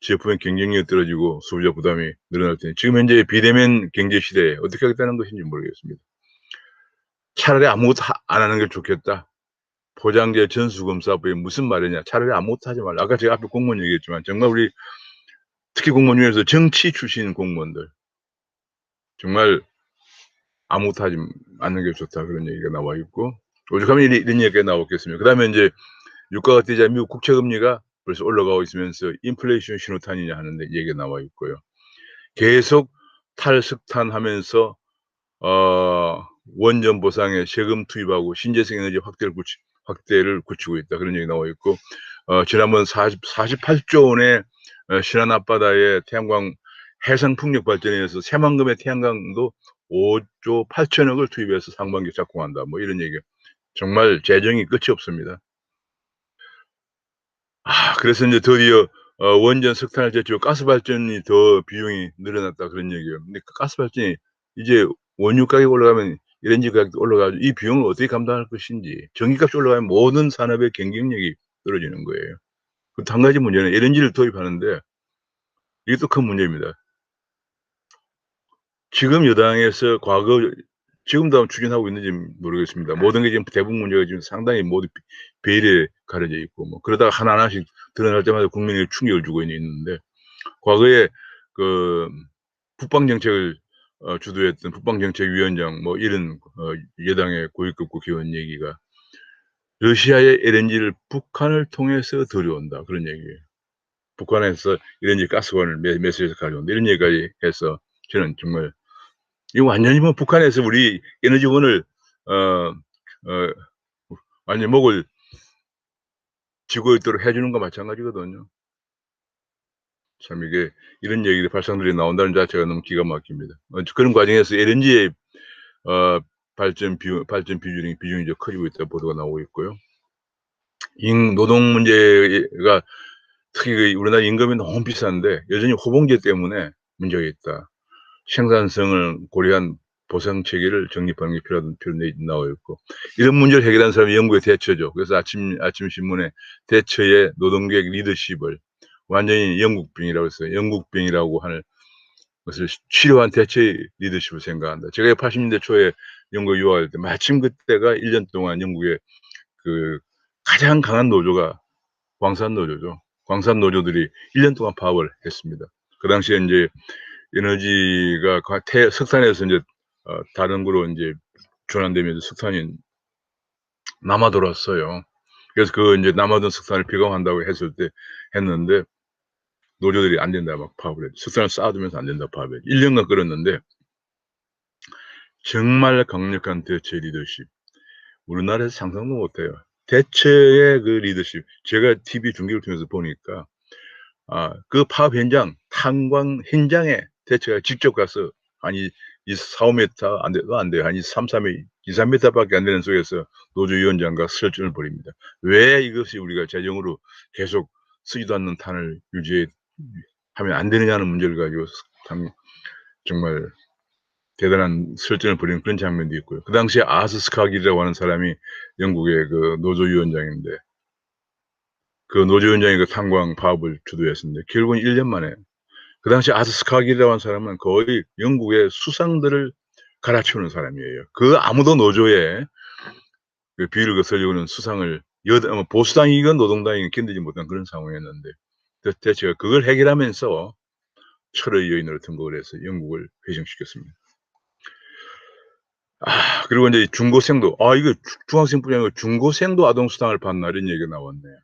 S1: 제품의 경쟁력이 떨어지고 소비자 부담이 늘어날 테니 지금 현재 비대면 경제 시대에 어떻게 하겠다는 것인지 모르겠습니다. 차라리 아무것도 안 하는 게 좋겠다. 포장재 전수검사법이 무슨 말이냐. 차라리 아무것도 하지 말라. 아까 제가 앞에 공무원 얘기했지만 정말 우리 특히 공무원 중에서 정치 출신 공무원들 정말 아무것도 하지 않는 게 좋다. 그런 얘기가 나와 있고 오죽하면 이런 얘기가 나왔겠습니까. 그다음에 인제 유가가 뛰자 미국 국채 금리가 벌써 올라가고 있으면서 인플레이션 신호탄이냐 하는데 얘기가 나와 있고요. 계속 탈석탄하면서 원전 보상에 세금 투입하고 신재생 에너지 확대를 굳히고 있다. 그런 얘기 나와 있고 지난번 48조 원의 신안 앞바다에 태양광 해상 풍력 발전에 의해서 새만금의 태양광도 5조 8천억을 투입해서 상반기에 착공한다. 뭐 이런 얘기가 정말 재정이 끝이 없습니다. 그래서 인제 드디어 원전 석탄을 제치고 가스 발전이 더 비용이 늘어났다 그런 얘기예요. 근데 그 가스 발전이 이제 원유 가격이 올라가면 LNG 가격도 올라가고 이 비용을 어떻게 감당할 것인지 전기값이 올라가면 모든 산업의 경쟁력이 떨어지는 거예요. 그 한 가지 문제는 LNG를 도입하는데 이게 또 큰 문제입니다. 지금 여당에서 과거 지금도 추진하고 있는지 모르겠습니다. 모든 게 지금 대부분 문제가 지금 상당히 모두 베일에 가려져 있고 뭐 그러다가 하나하나씩 드러날 때마다 국민에게 충격을 주고 있는데 과거에 그 북방 정책을 주도했던 북방정책위원장 뭐 이런 여당의 고위급 국회의원 얘기가 "러시아의 LNG를 북한을 통해서 들여온다." 그런 얘기예요. 북한에서 LNG 가스관을 매수해서 가져온다. 이런 얘기까지 해서 저는 정말 이거 완전히 뭐 북한에서 우리 에너지원을 어 어 완전히 목을 쥐고 있도록 해 주는 거 마찬가지거든요. 참 이게 이런 얘기들이 발상들이 나온다는 자체가 너무 기가 막힙니다. 그런 과정에서 LNG의 어 발전 비중이 이제 커지고 있다는 보도가 나오고 있고요. 노동 문제가 특히 그 우리나라 임금이 너무 비싼데 여전히 호봉제 때문에 문제가 있다. 생산성을 고려한 보상 체계를 정립하는 게 필요하다는 표현이 나와 있고 이런 문제를 해결하는 사람이 영국의 대처죠. 그래서 아침 신문에 대처의 노동계획 리더십을 완전히 영국병이라고 했어요. 영국병이라고 하는 것을 치료한 대처의 리더십을 생각한다. 제가 80년대 초에 영국에 유학할 때 마침 그때가 1년 동안 영국의 그 가장 강한 노조가 광산 노조죠. 광산 노조들이 1년 동안 파업을 했습니다. 그 당시에 인제 에너지가 석탄에서 인제 다른 거로 인제 전환되면서 석탄이 남아돌 왔어요. 그래서 그 인제 남아돈 석탄을 비공한다고 했을 때 했는데 노조들이 "안 된다." 막 파업을 했죠. 석탄을 쌓아두면서 "안 된다." 파업을 했죠. 1 년간 끌었는데 정말 강력한 대체 리더십. 우리나라에서 상상도 못 해요. 대체의 그 리더십. 제가 TV 중계를 통해서 보니까 그 파업 현장 탄광 현장에 대체가 직접 가서 아니 이 4-5 미터 안 돼요. 한 3-4 미 2-3 미터밖에 안 되는 속에서 노조위원장과 설전을 벌입니다. 왜 이것이 우리가 재정으로 계속 쓰지도 않는 탄을 하면 안 되느냐는 문제를 가지고 참 정말 대단한 설전을 벌이는 그런 장면도 있고요. 그 당시에 아스 스카기라고 하는 사람이 영국의 그 노조위원장인데 그 노조위원장이 그 탄광 파업을 주도했었는데 결국은 1년 만에 그 당시 아스 스카기라고 하는 사람은 거의 영국의 수상들을 갈아치우는 사람이에요. 그 아무도 노조의 그 비위를 거스르려는 수상을 보수당이건 노동당이건 견디지 못한 그런 상황이었는데 대체가 그걸 해결하면서 철의 여인으로 등극을 해서 영국을 회생시켰습니다. 그리고 인제 중고생도 이거 중학생뿐이 아니고 중고생도 아동 수당을 받나 이런 얘기가 나왔네요.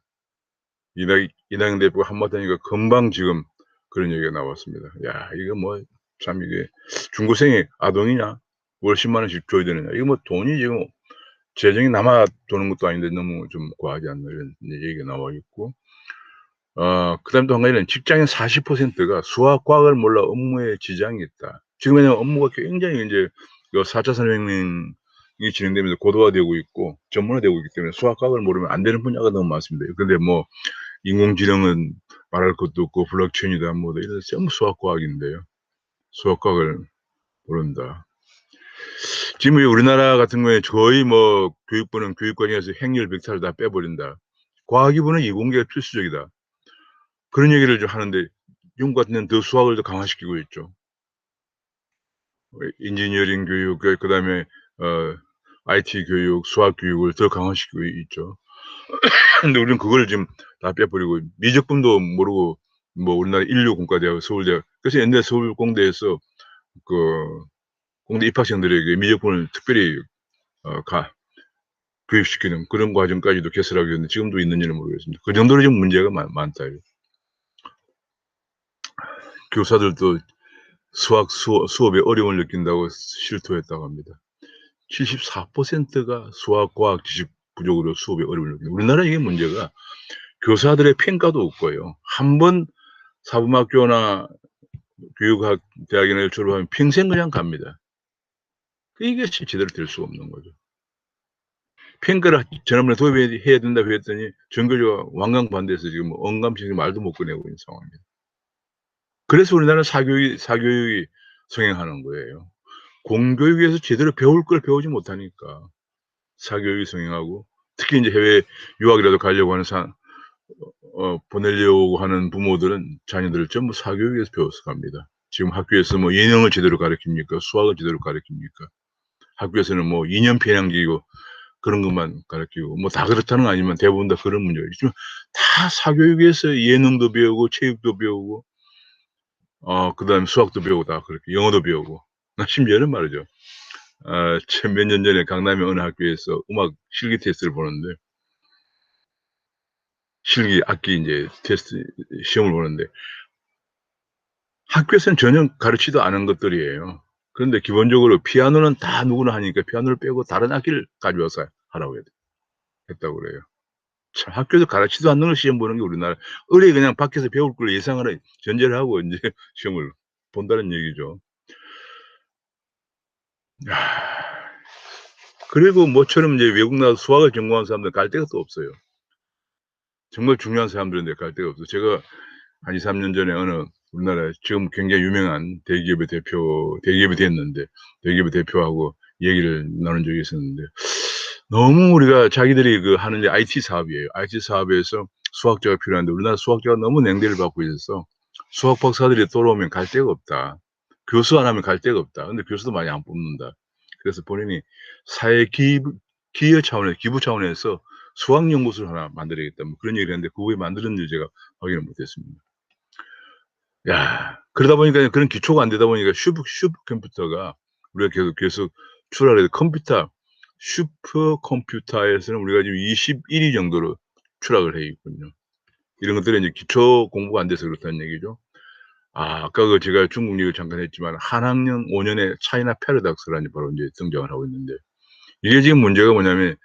S1: 이낙연 대표가 한마디 하니까 금방 지금 그런 얘기가 나왔습니다. 야 이거 뭐 참 이게 중고생이 아동이냐? 월 1 0 원씩 줘야 되느냐? 이거 뭐 돈이 지금 재정이 남아 도는 것도 아닌데 너무 좀 과하지 않나 이런 얘기가 나와 있고 그다음에 또 한 가지는 직장인 40%가 수학, 과학을 몰라 업무에 지장이 있다. 지금 왜냐면 업무가 굉장히 인제 4차 산업혁명이 진행되면서 고도화되고 있고 전문화되고 있기 때문에 수학, 과학을 모르면 안 되는 분야가 너무 많습니다. 근데 뭐 인공지능은 말할 것도 없고 블록체인이다 뭐다 이런 전부 수학, 과학인데요. 수학, 과학을 모른다. 지금 우리나라 같은 경우에 거의 뭐 교육부는 교육과정에서 행렬 벽탈을 다 빼버린다. 과학기부는 이공계가 필수적이다. 그런 얘기를 좀 하는데 미국 같은 데는 더 수학을 더 강화시키고 있죠. 인지니어링 교육 그다음에 어 IT 교육, 수학 교육을 더 강화시키고 있죠. 근데 우리는 그걸 지금 다 빼버리고 미적분도 모르고 뭐 우리나라 인류공과대학, 서울대학 그래서 옛날에 서울공대에서 그 공대 입학생들에게 미적분을 특별히 가 교육시키는 그런 과정까지도 개설하게 됐는데 지금도 있는지는 모르겠습니다. 그 정도로 지금 문제가 많다 이거. 교사들도 수업에 어려움을 느낀다고 실토했다고 합니다. 74%가 수학, 과학 지식 부족으로 수업에 어려움을 느낀다. 우리나라 이게 문제가 교사들의 평가도 없고요. 한 번 사범학교나 교육학 대학이나 졸업하면 평생 그냥 갑니다. 이것이 제대로 될 수가 없는 거죠. 평가를 지난번에 도입해야 된다고 했더니 전교조가 완강 반대해서 지금 언감식이 말도 못 꺼내고 있는 상황입니다. 그래서 우리나라는 사교육이 성행하는 거예요. 공교육에서 제대로 배울 걸 배우지 못하니까 사교육이 성행하고 특히 인제 해외 유학이라도 가려고 하는 보내려고 하는 부모들은 자녀들을 전부 사교육에서 배워서 갑니다. 지금 학교에서 뭐 예능을 제대로 가르칩니까? 수학을 제대로 가르칩니까? 학교에서는 뭐 이념 편향기고 그런 것만 가르치고 뭐 다 그렇다는 건 아니지만 대부분 다 그런 문제가 있지만 다 사교육에서 예능도 배우고 체육도 배우고 그다음에 수학도 배우고 다 그렇게 영어도 배우고 심지어는 말이죠. 참 몇 년 전에 강남의 어느 학교에서 음악 실기 테스트를 보는데 실기 악기 인제 테스트 시험을 보는데 학교에서는 전혀 가르치지도 않은 것들이에요. 그런데 기본적으로 피아노는 다 누구나 하니까 피아노를 빼고 다른 악기를 가져와서 하라고 했다고 그래요. 참 학교에서 가르치지도 않는 걸 시험 보는 게 우리나라 어린이 그냥 밖에서 배울 걸 예상을 전제를 하고 인제 시험을 본다는 얘기죠. 야. 그리고 모처럼 이제 외국 나가서 수학을 전공한 사람들은 갈 데가 또 없어요. 정말 중요한 사람들인데 갈 데가 없어요. 제가 한 2-3년 전에 어느 우리나라에 지금 굉장히 유명한 대기업이 됐는데 대기업의 대표하고 얘기를 나눈 적이 있었는데 너무 우리가 자기들이 그 하는 게 IT 사업이에요. IT 사업에서 수학자가 필요한데 우리나라 수학자가 너무 냉대를 받고 있어서 "수학 박사들이 돌아오면 갈 데가 없다. 교수 안 하면 갈 데가 없다. 근데 교수도 많이 안 뽑는다." 그래서 본인이 사회 기여 차원에서 기부 차원에서 수학 연구소를 하나 만들어야겠다 뭐 그런 얘기를 했는데 그거 왜 만들었는지 제가 확인을 못 했습니다. 야 그러다 보니까 그런 기초가 안 되다 보니까 슈퍼컴퓨터가 우리가 계속 출하를 해도 슈퍼컴퓨터에서는 우리가 지금 21위 정도로 추락을 해 있군요. 이런 것들이 인제 기초 공부가 안 돼서 그렇다는 얘기죠. 아까 그 제가 중국 얘기를 잠깐 했지만 한 학년 5 년에 차이나 패러독스라는 게 바로 인제 등장을 하고 있는데 이게 지금 문제가 뭐냐면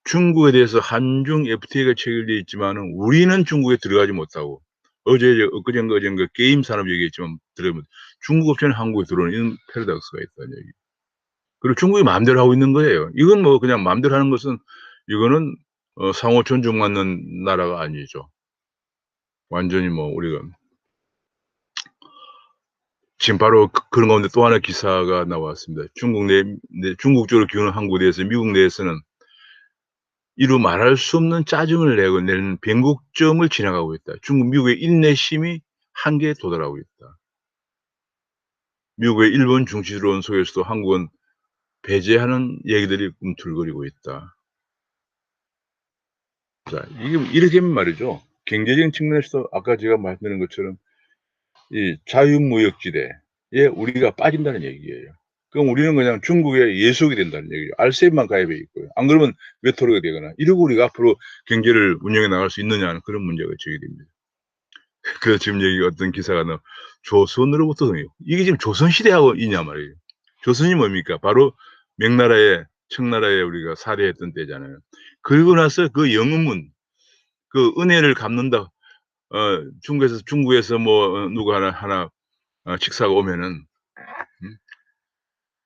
S1: 중국에 대해서 한중 FTA가 체결돼 있지만은 우리는 중국에 들어가지 못하고 엊그젠가 게임 산업 얘기했지만 들어보면 중국 업체는 한국에 들어오는 이런 패러독스가 있다는 얘기. 그리고 중국이 마음대로 하고 있는 거예요. 이건 뭐 그냥 마음대로 하는 것은 이거는 상호 존중받는 나라가 아니죠. 완전히 뭐 우리가 지금 바로 그런 가운데 또 하나의 기사가 나왔습니다. 중국 쪽으로 기우는 항구에 대해서 미국 내에서는 이루 말할 수 없는 짜증을 내는 변곡점을 지나가고 있다. 미국의 인내심이 한계에 도달하고 있다. 미국의 일본 중시스러운 속에서도 한국은 배제하는 얘기들이 꿈틀거리고 있다. 자 이게 이렇게 하면 말이죠. 경제적인 측면에서도 아까 제가 말씀드린 것처럼 이 자유무역지대에 우리가 빠진다는 얘기예요. 그럼 우리는 그냥 중국의 예속이 된다는 얘기죠. RCEP만 가입해 있고요. 안 그러면 외톨이가 되거나 이러고 우리가 앞으로 경제를 운영해 나갈 수 있느냐는 그런 문제가 제기됩니다. 그래서 지금 여기 어떤 기사가 조선으로부터 이게 지금 조선시대하고 있냐 말이에요. 조선이 뭡니까? 바로 명나라에 청나라에 우리가 살해했던 때잖아요. 그러고 나서 그 영웅문 그 은혜를 갚는다 중국에서 뭐 누구 하나 식사가 오면은 음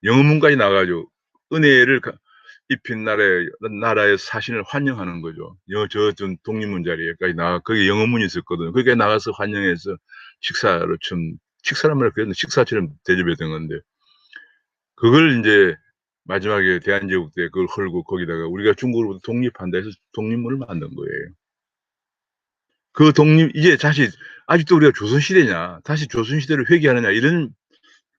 S1: 영어문까지 나와 가지고 은혜를 입힌 나라의 사신을 환영하는 거죠. 좀 독립문 자리에까지 거기 영어문이 있었거든요. 거기에 나가서 환영해서 식사를 좀 식사란 말을 그랬는데 식사처럼 대접했던 건데 그걸 인제 마지막에 대한제국 때 그걸 헐고 거기다가 "우리가 중국으로부터 독립한다." 해서 독립문을 만든 거예요. 그 독립 이제 다시 아직도 우리가 조선시대냐, 다시 조선시대를 회귀하느냐 이런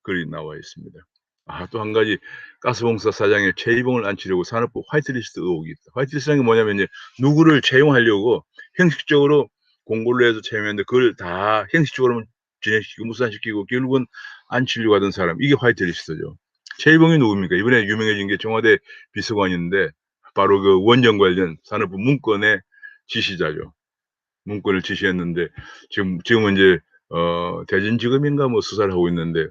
S1: 글이 나와 있습니다. 아 또 한 가지 가스공사 사장의 최이봉을 안치려고 산업부 화이트리스트 의혹이 있다. 화이트리스트라는 게 뭐냐면 이제 누구를 채용하려고 형식적으로 공고를 해서 채용했는데 그걸 다 형식적으로는 진행시키고 무산시키고 결국은 안치려고 하던 사람 이게 화이트리스트죠. 최이봉이 누굽니까? 이번에 유명해진 게 청와대 비서관인데 바로 그 원전 관련 산업부 문건의 지시자죠. 문건을 지시했는데 지금은 이제 대전지검인가 뭐 수사를 하고 있는데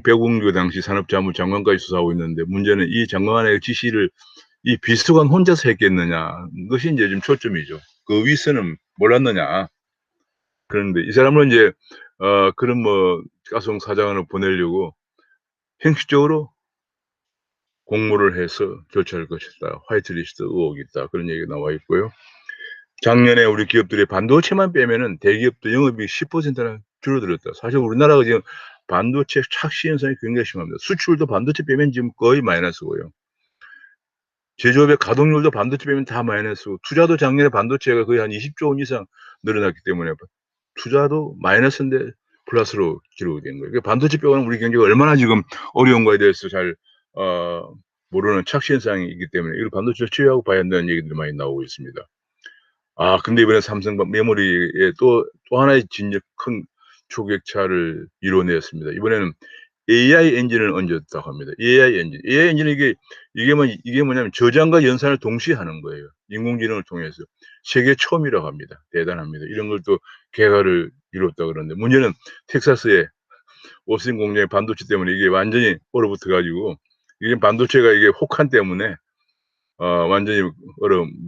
S1: 백운규 당시 산업자문장관까지 수사하고 있는데 문제는 이 장관의 지시를 이 비서관 혼자서 했겠느냐. 그것이 인제 좀 초점이죠. 그 윗선은 몰랐느냐. 그런데 이 사람은 인제 그런 뭐 가스공 사장을 보내려고 형식적으로 공모를 해서 교체할 것이다. 화이트리스트 의혹이 있다. 그런 얘기가 나와 있고요. 작년에 우리 기업들이 반도체만 빼면은 대기업도 영업이익 10%나 줄어들었다. 사실 우리나라가 지금 반도체 착시 현상이 굉장히 심합니다. 수출도 반도체 빼면 지금 거의 마이너스고요. 제조업의 가동률도 반도체 빼면 다 마이너스고 투자도 작년에 반도체가 거의 한 20조 원 이상 늘어났기 때문에 투자도 마이너스인데 플러스로 기록이 된 거예요. 그러니까 반도체 빼고는 우리 경제가 얼마나 지금 어려운가에 대해서 잘 모르는 착시 현상이 있기 때문에 이걸 반도체를 치유하고 봐야 한다는 얘기들이 많이 나오고 있습니다. 아 근데 이번에 삼성 메모리에 또 하나의 진짜 큰 초격차를 이뤄냈습니다. 이번에는 AI 엔진을 얹었다고 합니다. AI 엔진. AI 엔진은 이게 뭐냐면 저장과 연산을 동시에 하는 거예요. 인공지능을 통해서. 세계 처음이라고 합니다. 대단합니다. 이런 걸 또 개발을 이뤘다 그러는데 문제는 텍사스의 오스틴 공장의 반도체 때문에 이게 완전히 얼어붙어 가지고 이게 반도체가 이게 혹한 때문에 완전히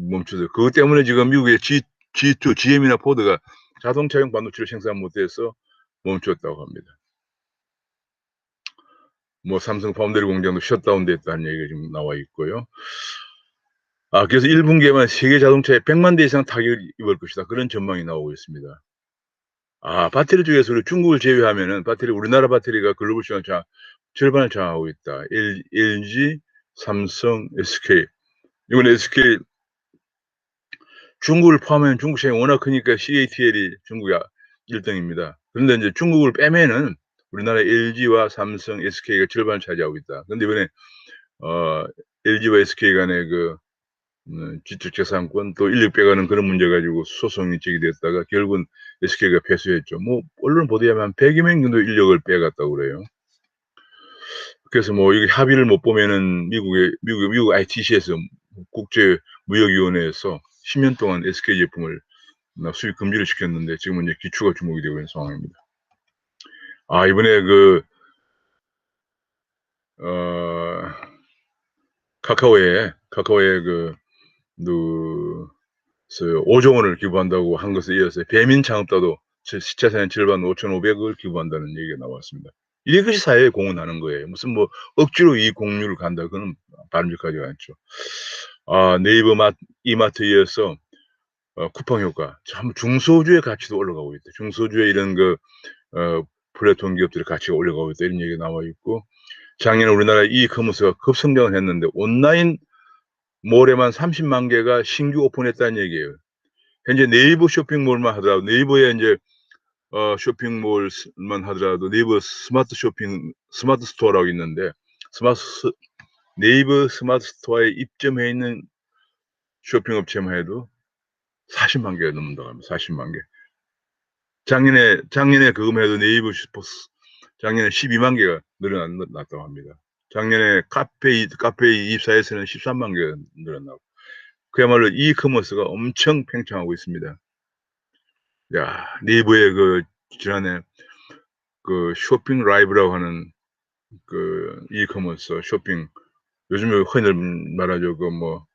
S1: 멈춰서 그것 때문에 지금 미국의 G2, GM이나 포드가 자동차용 반도체를 생산 못해서 멈췄다고 합니다. 뭐 삼성 파운드리 공장도 셧다운 됐다는 얘기가 지금 나와 있고요. 그래서 1분기에만 세계 자동차에 100만 대 이상 타격을 입을 것이다. 그런 전망이 나오고 있습니다. 배터리 쪽에서 중국을 제외하면은 우리나라 배터리가 글로벌 시장 절반을 장악하고 있다. LG, 삼성, SK. 이번에 SK 중국을 포함하면 중국 시장이 워낙 크니까 CATL이 중국이 1등입니다. 그런데 이제 중국을 빼면은 우리나라 LG와 삼성, SK가 절반을 차지하고 있다. 근데 이번에 LG와 SK 간의 그 지적재산권 또 인력 빼가는 그런 문제 가지고 소송이 제기됐다가 결국은 SK가 패소했죠. 뭐 언론 보도에 하면 한 100여 명 정도 인력을 빼갔다고 그래요. 그래서 뭐 이게 합의를 못 보면은 미국 ITC에서 국제무역위원회에서 10년 동안 SK 제품을 수입 금지를 시켰는데 지금은 이제 기추가 주목이 되고 있는 상황입니다. 이번에 어 카카오에 그 5조 원을 기부한다고 한 것에 이어서 배민 창업자도 시차사연 절반 5,500을 기부한다는 얘기가 나왔습니다. 이것이 사회에 공헌하는 거예요. 무슨 뭐 억지로 이익 공유를 간다 그건 바람직하지가 않죠. 네이버 이마트에 이어서 쿠팡 효과 참 중소주의 가치도 올라가고 있다. 중소주의 이런 플랫폼 기업들의 가치가 올라가고 있다. 이런 얘기가 나와 있고 작년에 우리나라 이커머스가 급성장을 했는데 온라인 몰에만 30만 개가 신규 오픈했다는 얘기예요. 현재 네이버 쇼핑몰만 하더라도 네이버에 인제 쇼핑몰만 하더라도 네이버 스마트 스토어라고 있는데 네이버 스마트 스토어에 입점해 있는 쇼핑 업체만 해도 40만 개가 넘는다고 합니다. 40만 개. 작년에 그거만 해도 네이버 슈퍼스 작년에 12만 개가 늘어났다고 합니다. 작년에 카페 24에서는 13만 개가 늘어나고 그야말로 이커머스가 엄청 팽창하고 있습니다. 네이버의 지난해 쇼핑 라이브라고 하는 이커머스 쇼핑 요즘에 흔히 말하죠.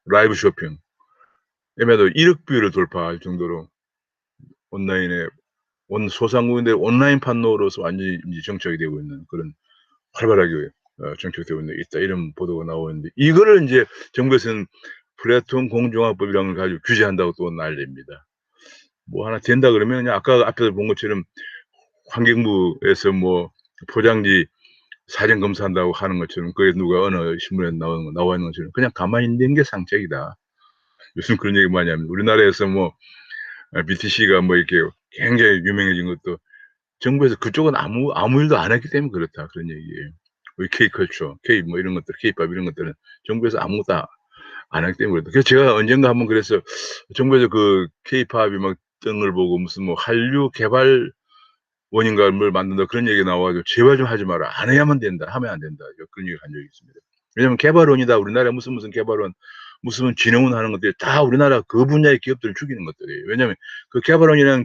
S1: 라이브 쇼핑. 에매도 1억 뷰를 돌파할 정도로 온라인에 소상공인들의 온라인 판로로서 완전히 이제 정착이 되고 있는 그런 활발하게 정착되고 있다. 이런 보도가 나오고 있는데 이거를 인제 정부에서는 플랫폼 공정화법이라는 걸 가지고 규제한다고 또 난리입니다. 뭐 하나 된다 그러면 그냥 아까 앞에서 본 것처럼 환경부에서 뭐 포장지 사전 검사한다고 하는 것처럼 그게 누가 어느 신문에 나와 있는 것처럼 그냥 가만히 있는 게 상책이다. 요즘 그런 얘기 많이 합니다. 우리나라에서 뭐 BTC가 뭐 이렇게 굉장히 유명해진 것도 정부에서 그쪽은 아무 일도 안 했기 때문에 그렇다 그런 얘기예요. 우리 K컬처, K 뭐 이런 것들, K팝 이런 것들은 정부에서 아무것도 안 하기 때문에 그렇다. 그래서 제가 언젠가 한번 그랬어요. 정부에서 그 K팝이 막 뜨는 걸 보고 무슨 뭐 한류 개발원인가 뭘 만든다 그런 얘기가 나와 가지고 "제발 좀 하지 마라. 안 해야만 된다. 하면 안 된다." 그런 얘기를 한 적이 있습니다. 왜냐하면 개발원이다. 우리나라에 무슨 개발원, 무슨 진흥원 하는 것들이 다 우리나라 그 분야의 기업들을 죽이는 것들이에요. 왜냐하면 그 개발원이랑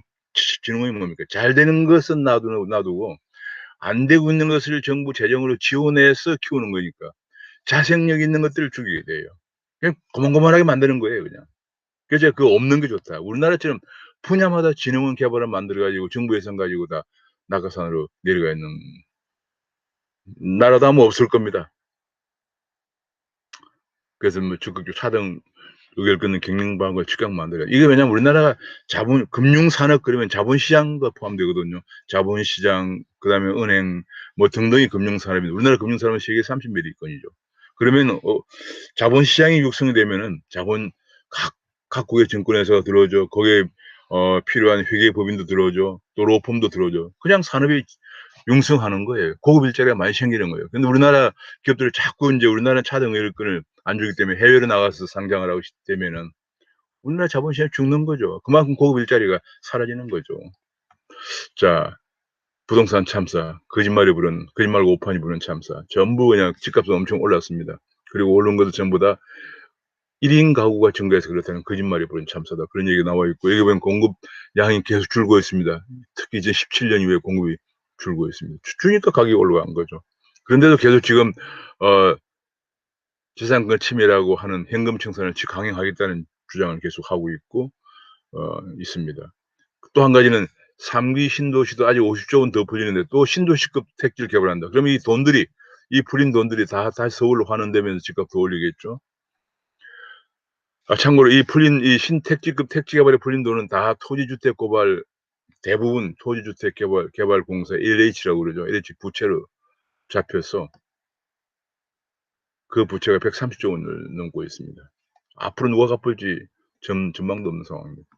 S1: 진흥원이 뭡니까? 잘 되는 것은 놔두고 안 되고 있는 것을 정부 재정으로 지원해서 키우는 거니까 자생력 있는 것들을 죽이게 돼요. 그냥 고만고만하게 만드는 거예요 그냥. 그래서 제가 "그거 없는 게 좋다." 우리나라처럼 분야마다 진흥원 개발원 만들어 가지고 정부 예산 가지고 다 낙하산으로 내려가 있는 나라도 아마 없을 겁니다. 그래서 뭐 적극적으로 차등 의결 끊는 경영방을 즉각 만들어야 이게 왜냐면 우리나라가 금융산업 그러면 자본시장도 포함되거든요. 자본시장 그다음에 은행 뭐 등등이 금융산업인데 우리나라 금융산업은 세계 30몇 위권이죠. 그러면 자본시장이 육성이 되면은 각국의 증권회사가 들어오죠. 거기에 필요한 회계법인도 들어오죠. 또 로펌도 들어오죠. 그냥 산업이 융성하는 거예요. 고급 일자리가 많이 생기는 거예요. 근데 우리나라 기업들이 자꾸 인제 우리나라 차등 의결권을 안 주기 때문에 해외로 나가서 상장을 하고 되면은 우리나라 자본시장이 죽는 거죠. 그만큼 고급 일자리가 사라지는 거죠. 자, 부동산 참사, 거짓말과 오판이 부른 참사. 전부 그냥 집값은 엄청 올랐습니다. 그리고 오른 것도 전부 다 "1인 가구가 증가해서 그렇다는 거짓말이 부른 참사다." 그런 얘기가 나와 있고 여기 보면 공급량이 계속 줄고 있습니다. 특히 이제 17년 이후에 공급이 줄고 있습니다. 주니까 가격이 올라간 거죠. 그런데도 계속 지금 어 지상권 침해라고 하는 현금 청산을 강행하겠다는 주장을 계속하고 있고 있습니다. 또 한 가지는 3기 신도시도 아직 50조 원 더 풀리는데 또 신도시급 택지를 개발한다. 그러면 이 풀린 돈들이 다 다시 서울로 환원되면서 집값 더 올리겠죠. 참고로 이 신택지급 택지 개발에 풀린 돈은 다 토지주택 고발 대부분 토지주택 개발공사 LH라고 그러죠. LH 부채로 잡혀서 그 부채가 130조 원을 넘고 있습니다. 앞으로 누가 갚을지 전망도 없는 상황입니다.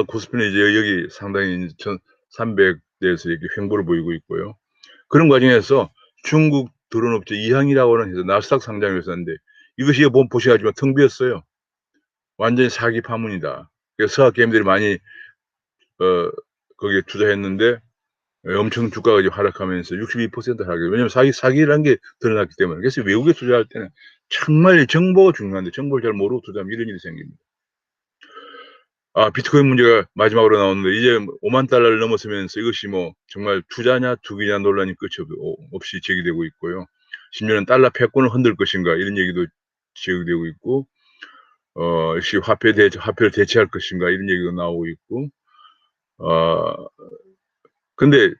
S1: 코스피는 이제 여기 상당히 1,300 대에서 이렇게 횡보를 보이고 있고요. 그런 과정에서 중국 드론업체 이항이라고 하는 회사 나스닥 상장 회사인데 이것이 보셔야지만 텅 비었어요. 완전히 사기 파문이다. 그래서 서학 개미들이 많이 어 거기에 투자했는데 엄청 주가가 이제 하락하면서 62% 하락. 왜냐하면 사기라는 게 드러났기 때문에. 그래서 외국에 투자할 때는 정말 정보가 중요한데 정보를 잘 모르고 투자하면 이런 일이 생깁니다. 비트코인 문제가 마지막으로 나오는데 이제 5만 달러를 넘어서면서 이것이 뭐 정말 투자냐 투기냐 논란이 끝이 없이 제기되고 있고요. 심지어는 달러 패권을 흔들 것인가 이런 얘기도 제기되고 있고 역시 화폐를 대체할 것인가 이런 얘기도 나오고 있고 어 근데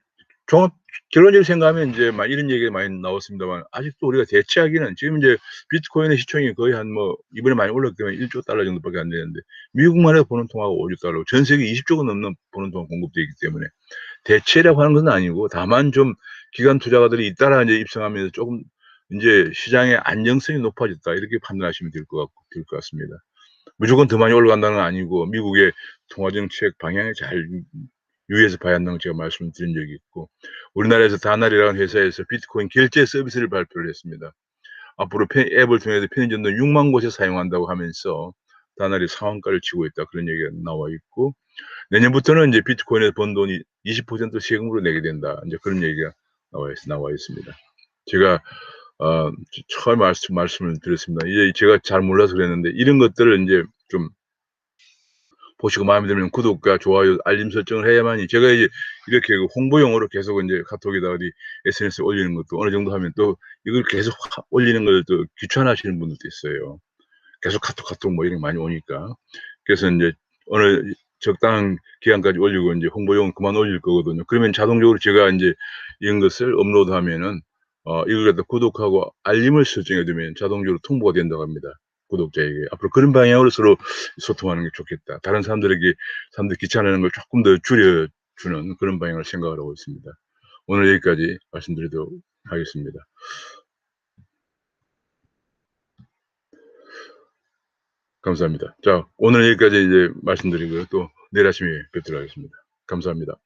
S1: 종합 결론적으로 생각하면 인제 막 이런 얘기가 많이 나왔습니다만 아직도 우리가 대체하기는 지금 인제 비트코인의 시총이 거의 한 뭐 이번에 많이 올랐기 때문에 1조 달러 정도밖에 안 되는데 미국만 해도 보는 통화가 5조 달러고 전 세계 20조가 넘는 보는 통화 공급되어 있기 때문에 대체라고 하는 것은 아니고 다만 좀 기관 투자가들이 잇따라 인제 입성하면서 쪼금 인제 '시장의 안정성이 높아졌다.' 이렇게 판단하시면 될 것 같습니다. 무조건 더 많이 올라간다는 건 아니고 미국의 통화 정책 방향을 잘 유의해서 봐야 한다고 제가 말씀드린 적이 있고 우리나라에서 다날이라는 회사에서 비트코인 결제 서비스를 발표를 했습니다. 앞으로 앱을 통해서 편의점도 6만 곳에 사용한다고 하면서 다날이 상한가를 치고 있다 그런 얘기가 나와 있고 내년부터는 인제 비트코인에서 번 돈이 20% 세금으로 내게 된다. 인제 그런 얘기가 나와 있습니다. 제가 처음에 말씀을 드렸습니다. 이제 제가 잘 몰라서 그랬는데 이런 것들을 인제 좀 보시고 마음에 들면 구독과 좋아요, 알림 설정을 해야만이 제가 이제 이렇게 그 홍보용으로 계속 인제 카톡에다 어디 SNS에 올리는 것도 어느 정도 하면 또 이걸 계속 올리는 걸 또 귀찮아하시는 분들도 있어요. 계속 카톡 뭐 이런 게 많이 오니까. 그래서 인제 어느 적당한 기간까지 올리고 인제 홍보용은 그만 올릴 거거든요. 그러면 자동적으로 제가 인제 이런 것을 업로드하면은 이걸 갖다 구독하고 알림을 설정해 두면 자동적으로 통보가 된다고 합니다, 구독자에게. 앞으로 그런 방향으로 서로 소통하는 게 좋겠다. 사람들이 귀찮아하는 걸 쪼끔 더 줄여 주는 그런 방향을 생각을 하고 있습니다. 오늘 여기까지 말씀드리도록 하겠습니다. 감사합니다. 자 오늘 여기까지 이제 말씀드리고요. 또 내일 아침에 뵙도록 하겠습니다. 감사합니다.